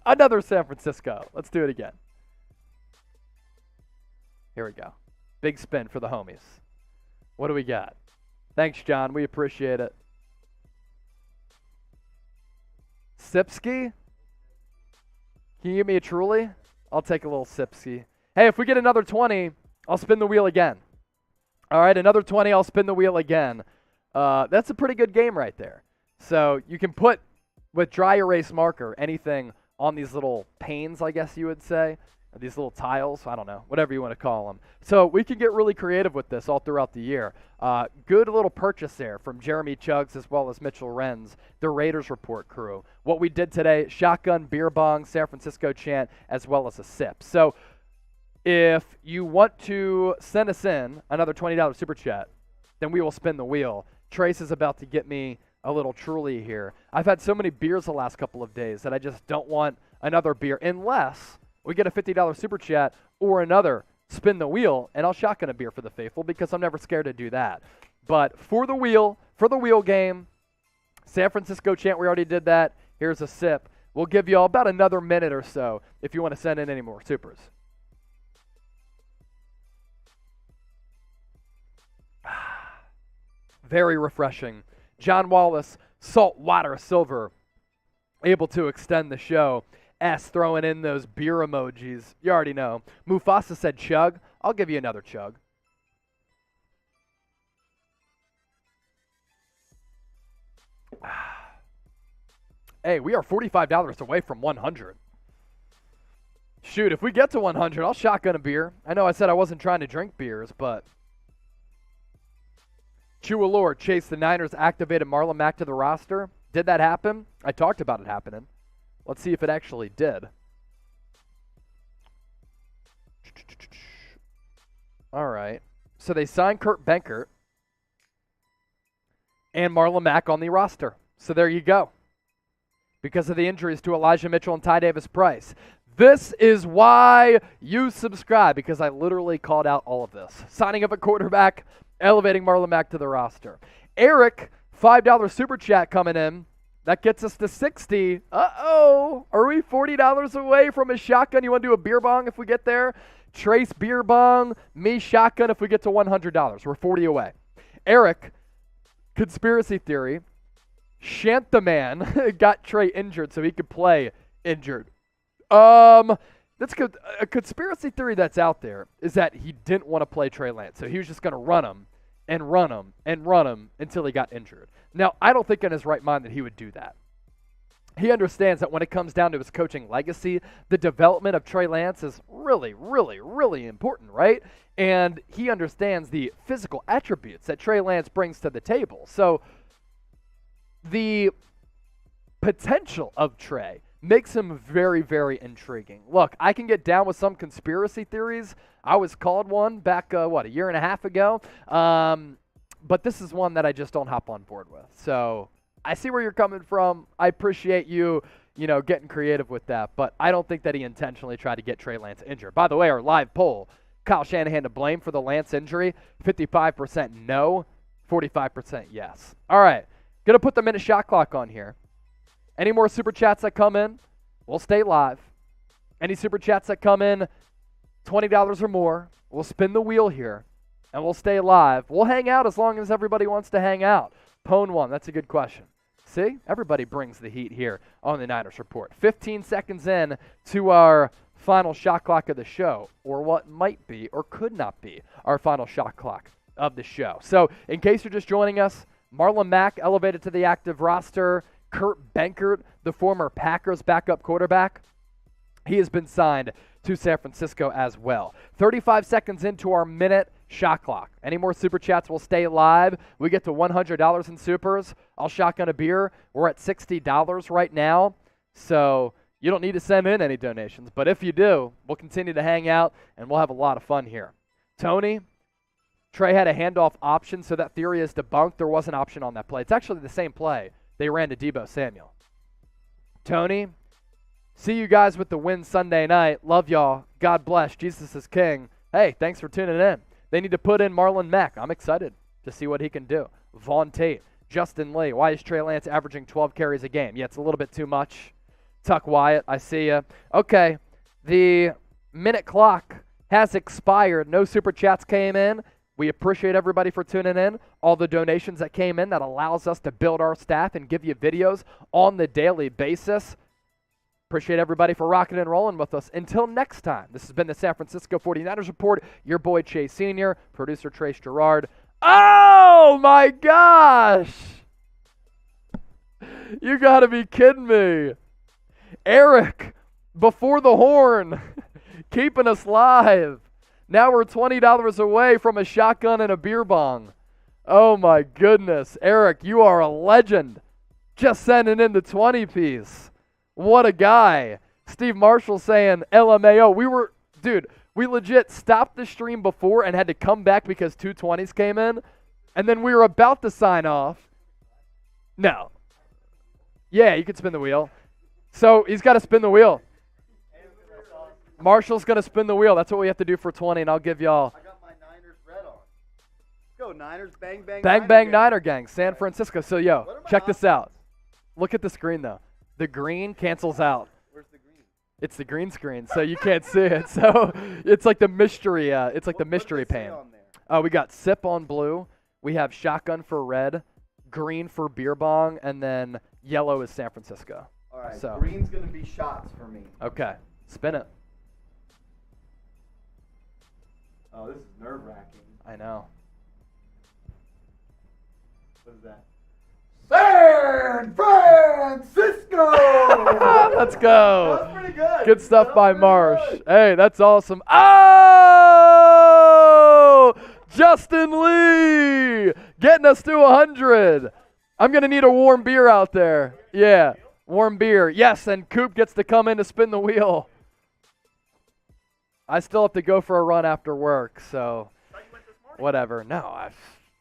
Another San Francisco. Let's do it again. Here we go. Big spin for the homies. What do we got? Thanks, John. We appreciate it. Sipsky? Can you give me a truly? I'll take a little sipsky. Hey, if we get another 20, I'll spin the wheel again. All right, another 20, I'll spin the wheel again. That's a pretty good game right there. So you can put, with dry erase marker, anything on these little panes, I guess you would say. These little tiles, I don't know, whatever you want to call them. So we can get really creative with this all throughout the year. Good little purchase there from Jeremy Chuggs as well as Mitchell Renz, the Raiders Report crew. What we did today, shotgun, beer bong, San Francisco chant, as well as a sip. So if you want to send us in another $20 super chat, then we will spin the wheel. Trace is about to get me a little truly here. I've had so many beers the last couple of days that I just don't want another beer unless we get a $50 super chat or another spin the wheel, and I'll shotgun a beer for the faithful because I'm never scared to do that. But for the wheel game, San Francisco chant, we already did that. Here's a sip. We'll give you all about another minute or so if you want to send in any more supers. Very refreshing. John Wallace, saltwater silver, able to extend the show. S throwing in those beer emojis. You already know. Mufasa said chug. I'll give you another chug. Hey, we are $45 away from 100. Shoot, if we get to 100, I'll shotgun a beer. I know I said I wasn't trying to drink beers, but Chewalore chased the Niners, activated Marlon Mack to the roster. Did that happen? I talked about it happening. Let's see if it actually did. All right. So they signed Kurt Benkert and Marlon Mack on the roster. So there you go. Because of the injuries to Elijah Mitchell and Ty Davis-Price. This is why you subscribe, because I literally called out all of this. Signing up a quarterback, elevating Marlon Mack to the roster. Eric, $5 super chat coming in. That gets us to 60. Uh-oh. Are we $40 away from a shotgun? You want to do a beer bong if we get there? Trace beer bong, me shotgun if we get to $100. We're 40 away. Eric, conspiracy theory. Shant the man got Trey injured so he could play injured. That's good. A conspiracy theory that's out there is that he didn't want to play Trey Lance, so he was just going to run him and run him and run him until he got injured. Now, I don't think in his right mind that he would do that. He understands that when it comes down to his coaching legacy, the development of Trey Lance is really, really, really important, right? And he understands the physical attributes that Trey Lance brings to the table. So the potential of Trey makes him very, very intriguing. Look, I can get down with some conspiracy theories. I was called one back, a year and a half ago. But this is one that I just don't hop on board with. So I see where you're coming from. I appreciate you, getting creative with that. But I don't think that he intentionally tried to get Trey Lance injured. By the way, our live poll, Kyle Shanahan to blame for the Lance injury, 55% no, 45% yes. All right, going to put the minute shot clock on here. Any more super chats that come in, we'll stay live. Any super chats that come in, $20 or more, we'll spin the wheel here. And we'll stay live. We'll hang out as long as everybody wants to hang out. Pone 1, that's a good question. See, everybody brings the heat here on the Niners Report. 15 seconds in to our final shot clock of the show, or what might be or could not be our final shot clock of the show. So in case you're just joining us, Marlon Mack elevated to the active roster. Kurt Benkert, the former Packers backup quarterback, he has been signed to San Francisco as well. 35 seconds into our minute shot clock. Any more super chats will stay live. We get to $100 in supers. I'll shotgun a beer. We're at $60 right now, so you don't need to send in any donations. But if you do, we'll continue to hang out, and we'll have a lot of fun here. Tony, Trey had a handoff option, so that theory is debunked. There was an option on that play. It's actually the same play they ran to Deebo Samuel. Tony, see you guys with the win Sunday night. Love y'all. God bless. Jesus is king. Hey, thanks for tuning in. They need to put in Marlon Mack. I'm excited to see what he can do. Vaughn Tate, Justin Lee. Why is Trey Lance averaging 12 carries a game? Yeah, it's a little bit too much. Tuck Wyatt, I see ya. Okay, the minute clock has expired. No super chats came in. We appreciate everybody for tuning in. All the donations that came in that allows us to build our staff and give you videos on the daily basis. Appreciate everybody for rocking and rolling with us. Until next time, this has been the San Francisco 49ers Report. Your boy Chase Sr., producer Trace Gerard. Oh my gosh! You gotta be kidding me. Eric, before the horn, keeping us live. Now we're $20 away from a shotgun and a beer bong. Oh my goodness. Eric, you are a legend. Just sending in the 20 piece. What a guy. Steve Marshall saying LMAO. We legit stopped the stream before and had to come back because 220s came in. And then we were about to sign off. No. Yeah, you can spin the wheel. So he's got to spin the wheel. Marshall's going to spin the wheel. That's what we have to do for 20, and I'll give y'all. I got my Niners red on. Let's go, Niners. Bang, bang, bang, bang, Niner gang. San Francisco. So, check this out. Look at the screen, though. The green cancels out. Where's the green? It's the green screen, so you can't see it. So it's like the mystery. It's like the mystery pane. We got sip on blue. We have shotgun for red, green for beer bong, and then yellow is San Francisco. All right. So. Green's gonna be shots for me. Okay. Spin it. Oh, this is nerve-wracking. I know. What is that? San Francisco! Let's go. That was pretty good. Good stuff by Marsh. Good. Hey, that's awesome. Oh! Justin Lee getting us to 100. I'm going to need a warm beer out there. Yeah, warm beer. Yes, and Coop gets to come in to spin the wheel. I still have to go for a run after work, so whatever. No,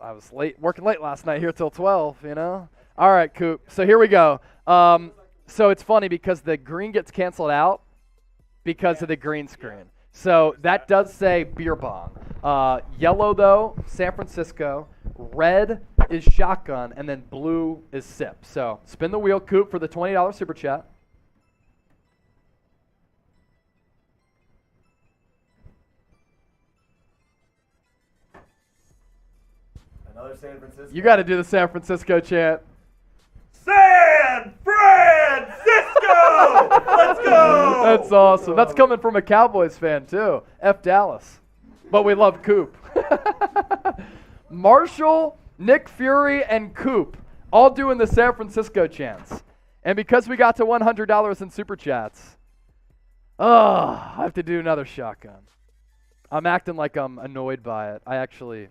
I was working late last night here till 12, you know. All right, Coop. So here we go. So it's funny because the green gets canceled out because of the green screen. So that does say beer bong. Yellow, though, San Francisco. Red is shotgun, and then blue is sip. So spin the wheel, Coop, for the $20 super chat. Another San Francisco. You got to do the San Francisco chant. San Francisco! Let's go! That's awesome. That's coming from a Cowboys fan, too. F Dallas. But we love Coop. Marshall, Nick Fury, and Coop all doing the San Francisco chants. And because we got to $100 in super chats, I have to do another shotgun. I'm acting like I'm annoyed by it. I actually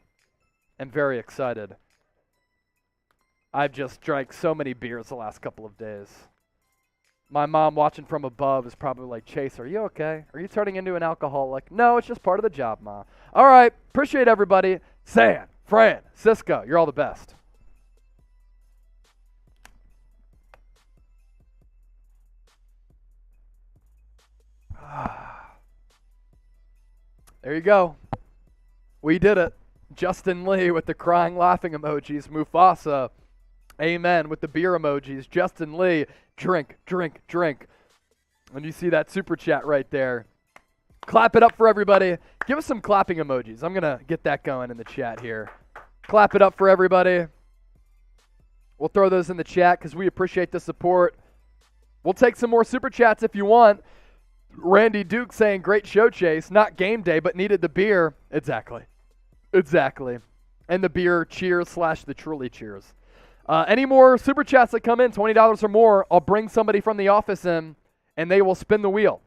am very excited. I've just drank so many beers the last couple of days. My mom watching from above is probably like, Chase, are you okay? Are you turning into an alcoholic? No, it's just part of the job, Ma. All right, appreciate everybody. San Francisco, you're all the best. There you go. We did it. Justin Lee with the crying, laughing emojis. Mufasa, amen, with the beer emojis. Justin Lee, drink, drink, drink. And you see that super chat right there. Clap it up for everybody. Give us some clapping emojis. I'm going to get that going in the chat here. Clap it up for everybody. We'll throw those in the chat because we appreciate the support. We'll take some more super chats if you want. Randy Duke saying, great show, Chase. Not game day, but needed the beer. Exactly. Exactly. And the beer cheers / the truly cheers. Any more super chats that come in, $20 or more, I'll bring somebody from the office in, and they will spin the wheel.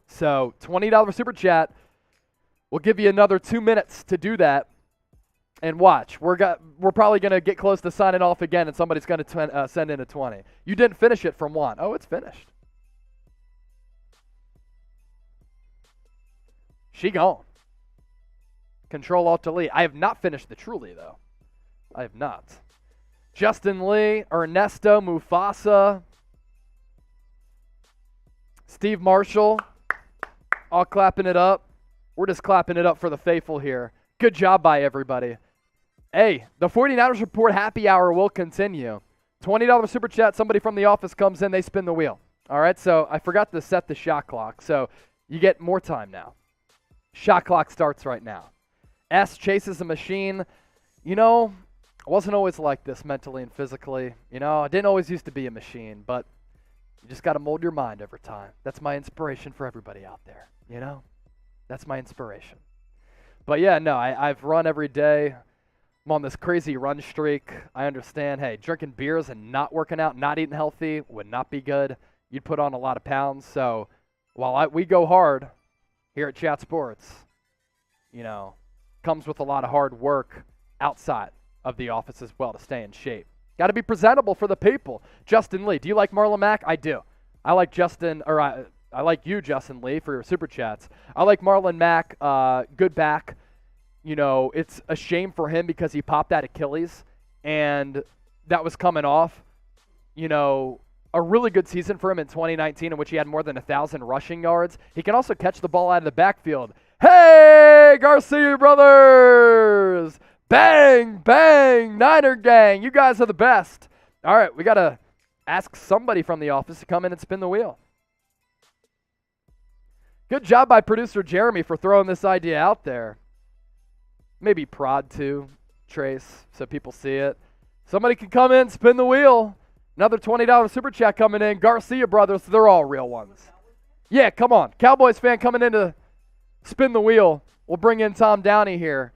So $20 super chat. We'll give you another 2 minutes to do that. And watch, we're probably going to get close to signing off again, and somebody's going to send in a 20. You didn't finish it from one. Oh, it's finished. She gone. Control-Alt-Delete. I have not finished the Truly, though. I have not. Justin Lee, Ernesto, Mufasa, Steve Marshall, all clapping it up. We're just clapping it up for the faithful here. Good job by everybody. Hey, the 49ers Report happy hour will continue. $20 super chat, somebody from the office comes in, they spin the wheel. All right, so I forgot to set the shot clock, so you get more time now. Shot clock starts right now. S chases a machine. You know, I wasn't always like this mentally and physically. You know, I didn't always used to be a machine, but you just got to mold your mind over time. That's my inspiration for everybody out there, you know? That's my inspiration. But yeah, no, I've run every day. I'm on this crazy run streak. I understand, hey, drinking beers and not working out, not eating healthy would not be good. You'd put on a lot of pounds. So while we go hard here at Chat Sports, you know, comes with a lot of hard work outside of the office as well to stay in shape. Got to be presentable for the people. Justin Lee, do you like Marlon Mack? I do. I like I like you, Justin Lee, for your super chats. I like Marlon Mack, good back. You know, it's a shame for him because he popped that Achilles, and that was coming off, you know, a really good season for him in 2019 in which he had more than 1,000 rushing yards. He can also catch the ball out of the backfield. Hey, Garcia brothers! Bang, bang, Niner gang. You guys are the best. All right, we got to ask somebody from the office to come in and spin the wheel. Good job by producer Jeremy for throwing this idea out there. Maybe prod too, Trace, so people see it. Somebody can come in, spin the wheel. Another $20 super chat coming in. Garcia brothers, they're all real ones. Yeah, come on. Cowboys fan coming in to spin the wheel. We'll bring in Tom Downey here.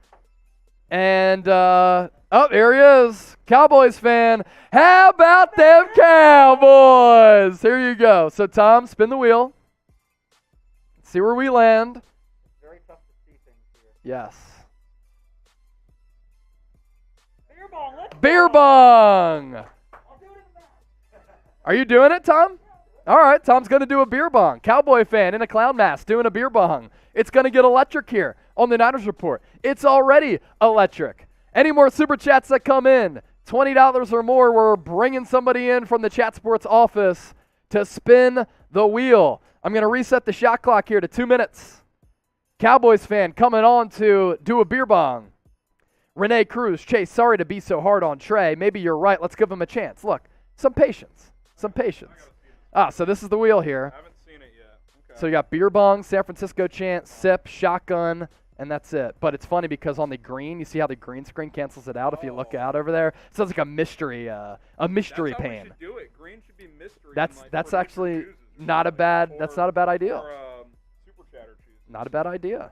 And, oh, here he is. Cowboys fan. How about them Cowboys? Here you go. So, Tom, spin the wheel. See where we land. Very tough to see things here. Yes. Beer bong, let's Beer go. bong. I'll do it in the back. Are you doing it, Tom? All right, Tom's going to do a beer bong. Cowboy fan in a clown mask doing a beer bong. It's going to get electric here on the Niners Report. It's already electric. Any more super chats that come in, $20 or more, we're bringing somebody in from the Chat Sports office to spin the wheel. I'm going to reset the shot clock here to 2 minutes. Cowboys fan coming on to do a beer bong. Renee Cruz, Chase, sorry to be so hard on Trey. Maybe you're right. Let's give him a chance. Look, some patience. Some patience. So this is the wheel here. I haven't seen it yet. Okay. So you got beer bong, San Francisco chant, sip, shotgun, and that's it. But it's funny because on the green, you see how the green screen cancels it out if you look out over there? It sounds like a mystery pane. That's how we should do it. Green should be mystery. That's and, that's what actually Mr. chooses or not a something. bad Or- that's not a bad idea. Or, Super Chatter chooses. Not a bad idea. All right.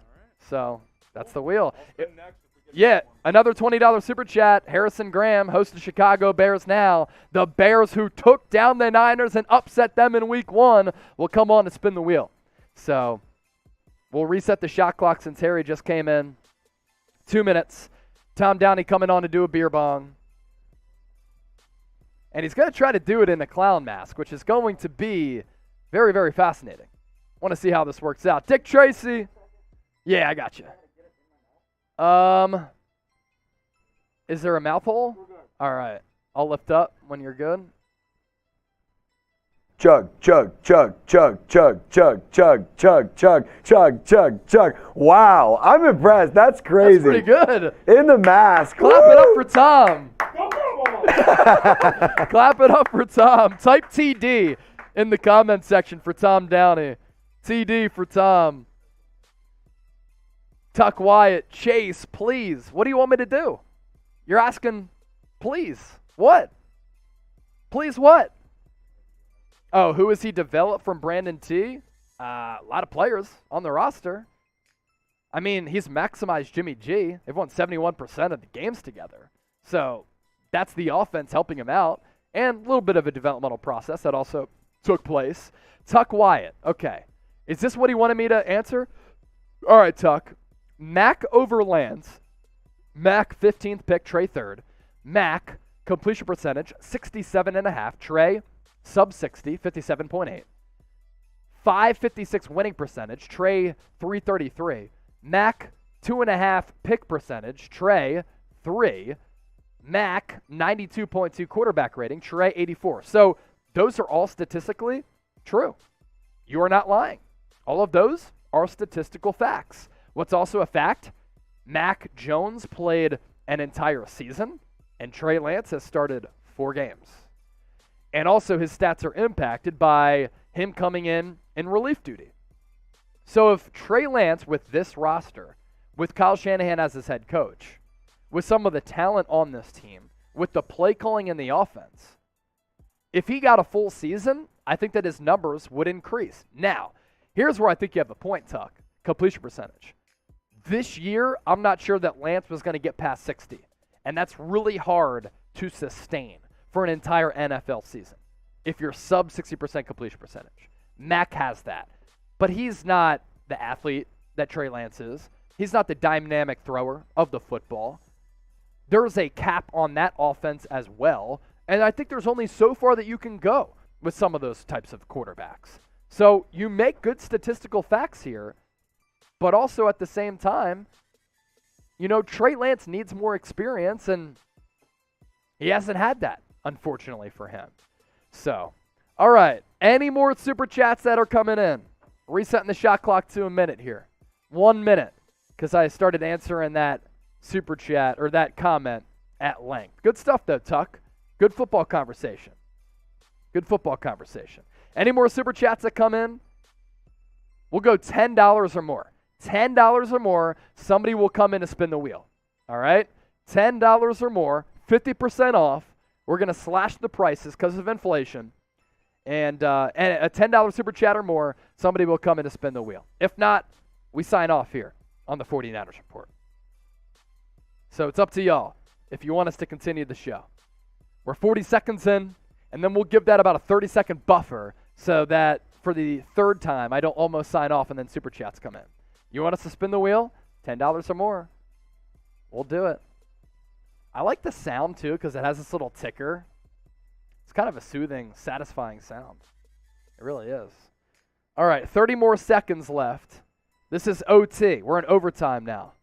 So that's the wheel. I'll spin next if we get Yeah, that one. another $20 super chat. Harrison Graham, host of Chicago Bears Now. The Bears who took down the Niners and upset them in week 1 will come on to spin the wheel. So we'll reset the shot clock since Harry just came in. 2 minutes. Tom Downey coming on to do a beer bong. And he's going to try to do it in a clown mask, which is going to be very, very fascinating. Want to see how this works out. Dick Tracy. Yeah, I got you. Is there a mouth hole? All right. I'll lift up when you're good. Chug, chug, chug, chug, chug, chug, chug, chug, chug, chug, chug, chug. Wow, I'm impressed. That's crazy. That's pretty good. In the mask. Clap it up for Tom. Go Cowboys! Clap it up for Tom. Type TD in the comment section for Tom Downey. TD for Tom. Tuck Wyatt. Chase, please. What do you want me to do? You're asking, please. What? Please what? Oh, who is he developed from Brandon T? A lot of players on the roster. I mean, he's maximized Jimmy G. They've won 71% of the games together. So that's the offense helping him out. And a little bit of a developmental process that also took place. Tuck Wyatt. Okay. Is this what he wanted me to answer? All right, Tuck. Mac over Lance. Mac 15th pick, Trey 3rd. Mac completion percentage 67.5. Trey sub 60, 57.8. 556 winning percentage. Trey 333. Mac 2.5 pick percentage. Trey 3. Mac 92.2 quarterback rating. Trey 84. So those are all statistically true. You are not lying. All of those are statistical facts. What's also a fact? Mac Jones played an entire season, and Trey Lance has started 4 games. And also his stats are impacted by him coming in relief duty. So if Trey Lance with this roster, with Kyle Shanahan as his head coach, with some of the talent on this team, with the play calling in the offense, if he got a full season, I think that his numbers would increase. Now, here's where I think you have a point, Tuck. Completion percentage. This year, I'm not sure that Lance was going to get past 60. And that's really hard to sustain for an entire NFL season if you're sub 60% completion percentage. Mac has that. But he's not the athlete that Trey Lance is. He's not the dynamic thrower of the football. There's a cap on that offense as well. And I think there's only so far that you can go with some of those types of quarterbacks. So you make good statistical facts here, but also at the same time, you know, Trey Lance needs more experience, and he hasn't had that, unfortunately, for him. So, all right. Any more super chats that are coming in? Resetting the shot clock to a minute here. 1 minute, because I started answering that super chat or that comment at length. Good stuff, though, Tuck. Good football conversation. Good football conversation. Any more super chats that come in? We'll go $10 or more. $10 or more, somebody will come in and spin the wheel. All right? $10 or more, 50% off. We're going to slash the prices because of inflation. And a $10 super chat or more, somebody will come in and spin the wheel. If not, we sign off here on the 49ers Report. So it's up to y'all if you want us to continue the show. We're 40 seconds in, and then we'll give that about a 30-second buffer so that for the third time, I don't almost sign off and then super chats come in. You want us to spin the wheel? $10 or more. We'll do it. I like the sound, too, because it has this little ticker. It's kind of a soothing, satisfying sound. It really is. All right, 30 more seconds left. This is OT. We're in overtime now.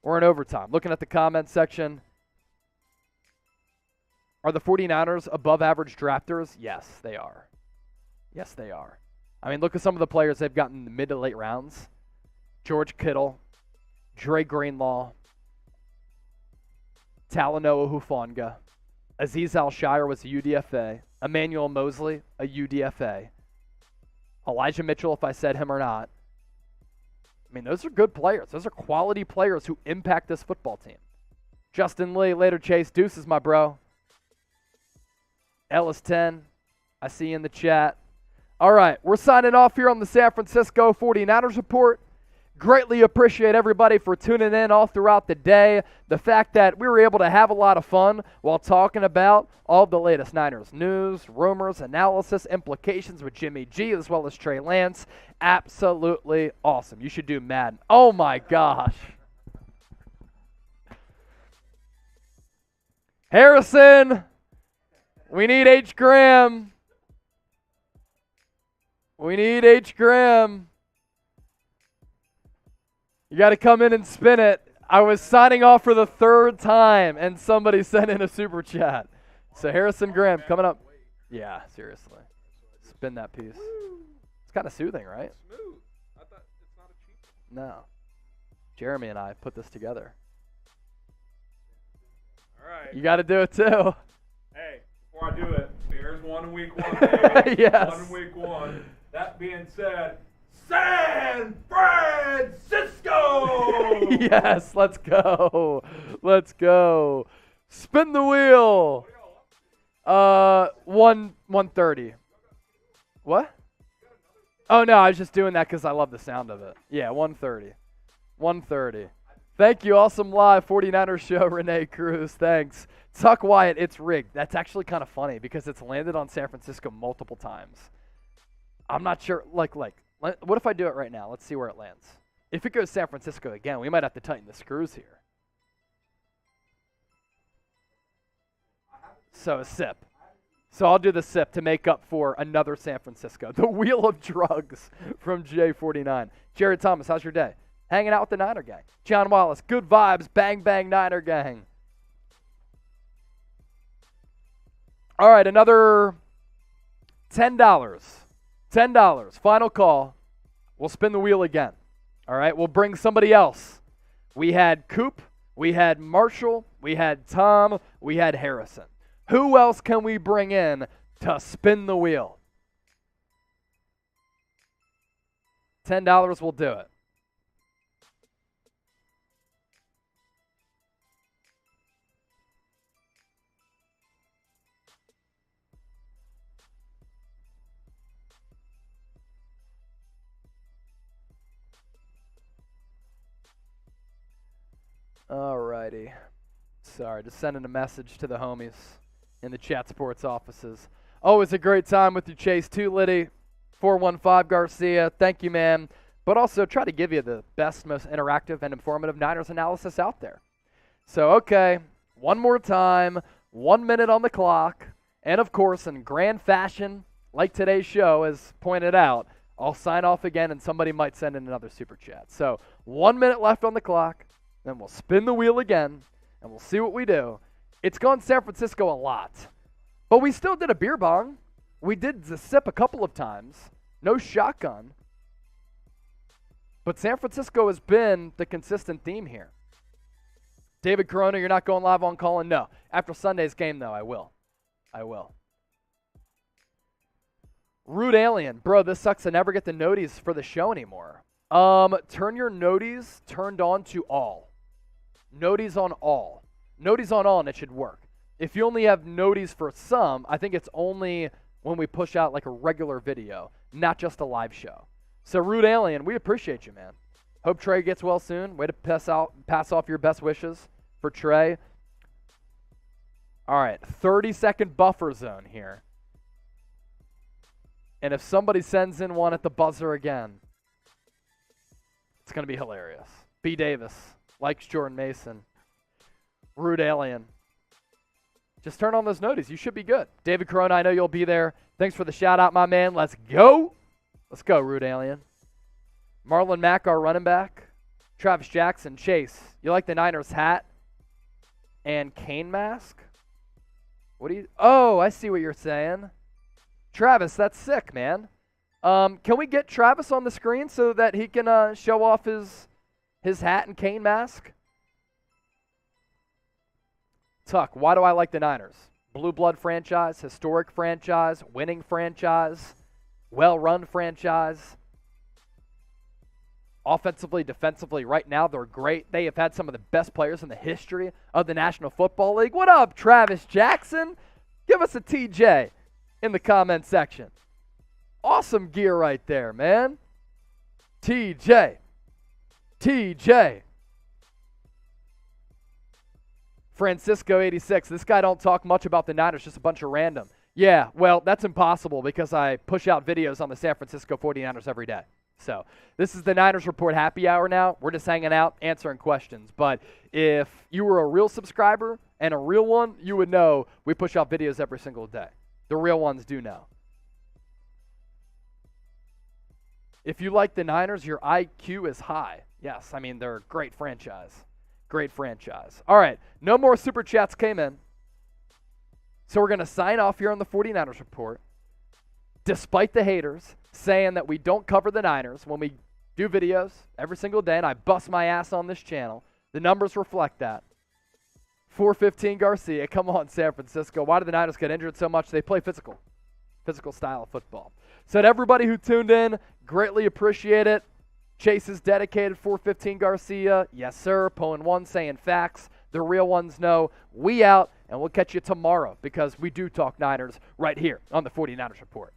We're in overtime. Looking at the comment section. Are the 49ers above average drafters? Yes, they are. Yes, they are. I mean, look at some of the players they've gotten in the mid to late rounds. George Kittle, Dre Greenlaw, Talanoa Hufanga, Azeez Al-Shire was a UDFA, Emmanuel Mosley, a UDFA, Elijah Mitchell, if I said him or not. I mean, those are good players. Those are quality players who impact this football team. Justin Lee, later Chase, deuces, my bro. Ellis 10, I see you in the chat. All right, we're signing off here on the San Francisco 49ers Report. Greatly appreciate everybody for tuning in all throughout the day. The fact that we were able to have a lot of fun while talking about all the latest Niners news, rumors, analysis, implications with Jimmy G as well as Trey Lance. Absolutely awesome. You should do Madden. Oh my gosh. Harrison, we need H. Graham. We need H. Graham. You got to come in and spin it. I was signing off for the third time, and somebody sent in a super chat. So Harrison Graham coming up. Yeah, seriously. Spin that piece. It's kind of soothing, right? Smooth. I thought it's not a cheap one. No. Jeremy and I put this together. All right. You got to do it too. Hey, before I do it, Bears won in week 1, baby. Yes. Won in week 1. That being said, San Francisco! Yes, let's go. Let's go. Spin the wheel. 130. What? Oh, no, I was just doing that because I love the sound of it. Yeah, 130. 130. Thank you, Awesome Live 49ers show, Renee Cruz. Thanks. Tuck Wyatt, it's rigged. That's actually kind of funny because it's landed on San Francisco multiple times. I'm not sure. Like, what if I do it right now? Let's see where it lands. If it goes San Francisco again, we might have to tighten the screws here. So a sip. So I'll do the sip to make up for another San Francisco. The Wheel of Drugs from J49. Jared Thomas, how's your day? Hanging out with the Niner gang. John Wallace, good vibes, bang, bang, Niner gang. All right, another $10. $10, final call. We'll spin the wheel again. All right, we'll bring somebody else. We had Coop, we had Marshall, we had Tom, we had Harrison. Who else can we bring in to spin the wheel? $10 will do it. Alrighty. Sorry, just sending a message to the homies in the Chat Sports offices. Always a great time with you, Chase. 2 Liddy, 415 Garcia. Thank you, man. But also try to give you the best, most interactive and informative Niners analysis out there. So, okay, one more time, 1 minute on the clock. And, of course, in grand fashion, like today's show has pointed out, I'll sign off again and somebody might send in another super chat. So, 1 minute left on the clock. Then we'll spin the wheel again, and we'll see what we do. It's gone San Francisco a lot, but we still did a beer bong. We did the sip a couple of times. No shotgun. But San Francisco has been the consistent theme here. David Corona, you're not going live on Colin? No. After Sunday's game, though, I will. I will. Rude Alien. Bro, this sucks. I never get the noties for the show anymore. Turn your noties turned on to all. Noties on all. Noties on all, and it should work. If you only have noties for some, I think it's only when we push out like a regular video, not just a live show. So, Rude Alien, we appreciate you, man. Hope Trey gets well soon. Way to pass off your best wishes for Trey. All right, 30-second buffer zone here. And if somebody sends in one at the buzzer again, it's going to be hilarious. B. Davis likes Jordan Mason. Rude Alien. Just turn on those noties. You should be good. David Corona, I know you'll be there. Thanks for the shout-out, my man. Let's go. Let's go, Rude Alien. Marlon Mack, our running back. Travis Jackson, Chase. You like the Niners hat and cane mask? What do you... Oh, I see what you're saying. Travis, that's sick, man. Can we get Travis on the screen so that he can show off his hat and cane mask? Tuck, why do I like the Niners? Blue blood franchise, historic franchise, winning franchise, well-run franchise. Offensively, defensively, right now they're great. They have had some of the best players in the history of the National Football League. What up, Travis Jackson? Give us a TJ in the comment section. Awesome gear right there, man. TJ. TJ. Franisco 86. This guy don't talk much about the Niners, just a bunch of random. Yeah, well, that's impossible because I push out videos on the San Francisco 49ers every day. So this is the Niners Report happy hour now. We're just hanging out, answering questions. But if you were a real subscriber and a real one, you would know we push out videos every single day. The real ones do know. If you like the Niners, your IQ is high. Yes, I mean, they're a great franchise. Great franchise. All right, no more Super Chats came in. So we're going to sign off here on the 49ers Report. Despite the haters saying that we don't cover the Niners when we do videos every single day, and I bust my ass on this channel, the numbers reflect that. 415 Garcia, come on, San Francisco. Why do the Niners get injured so much? They play physical style of football. So to everybody who tuned in, greatly appreciate it. Chase is dedicated, 415 Garcia. Yes, sir. Poen 1 saying facts. The real ones know. We out, and we'll catch you tomorrow because we do talk Niners right here on the 49ers Report.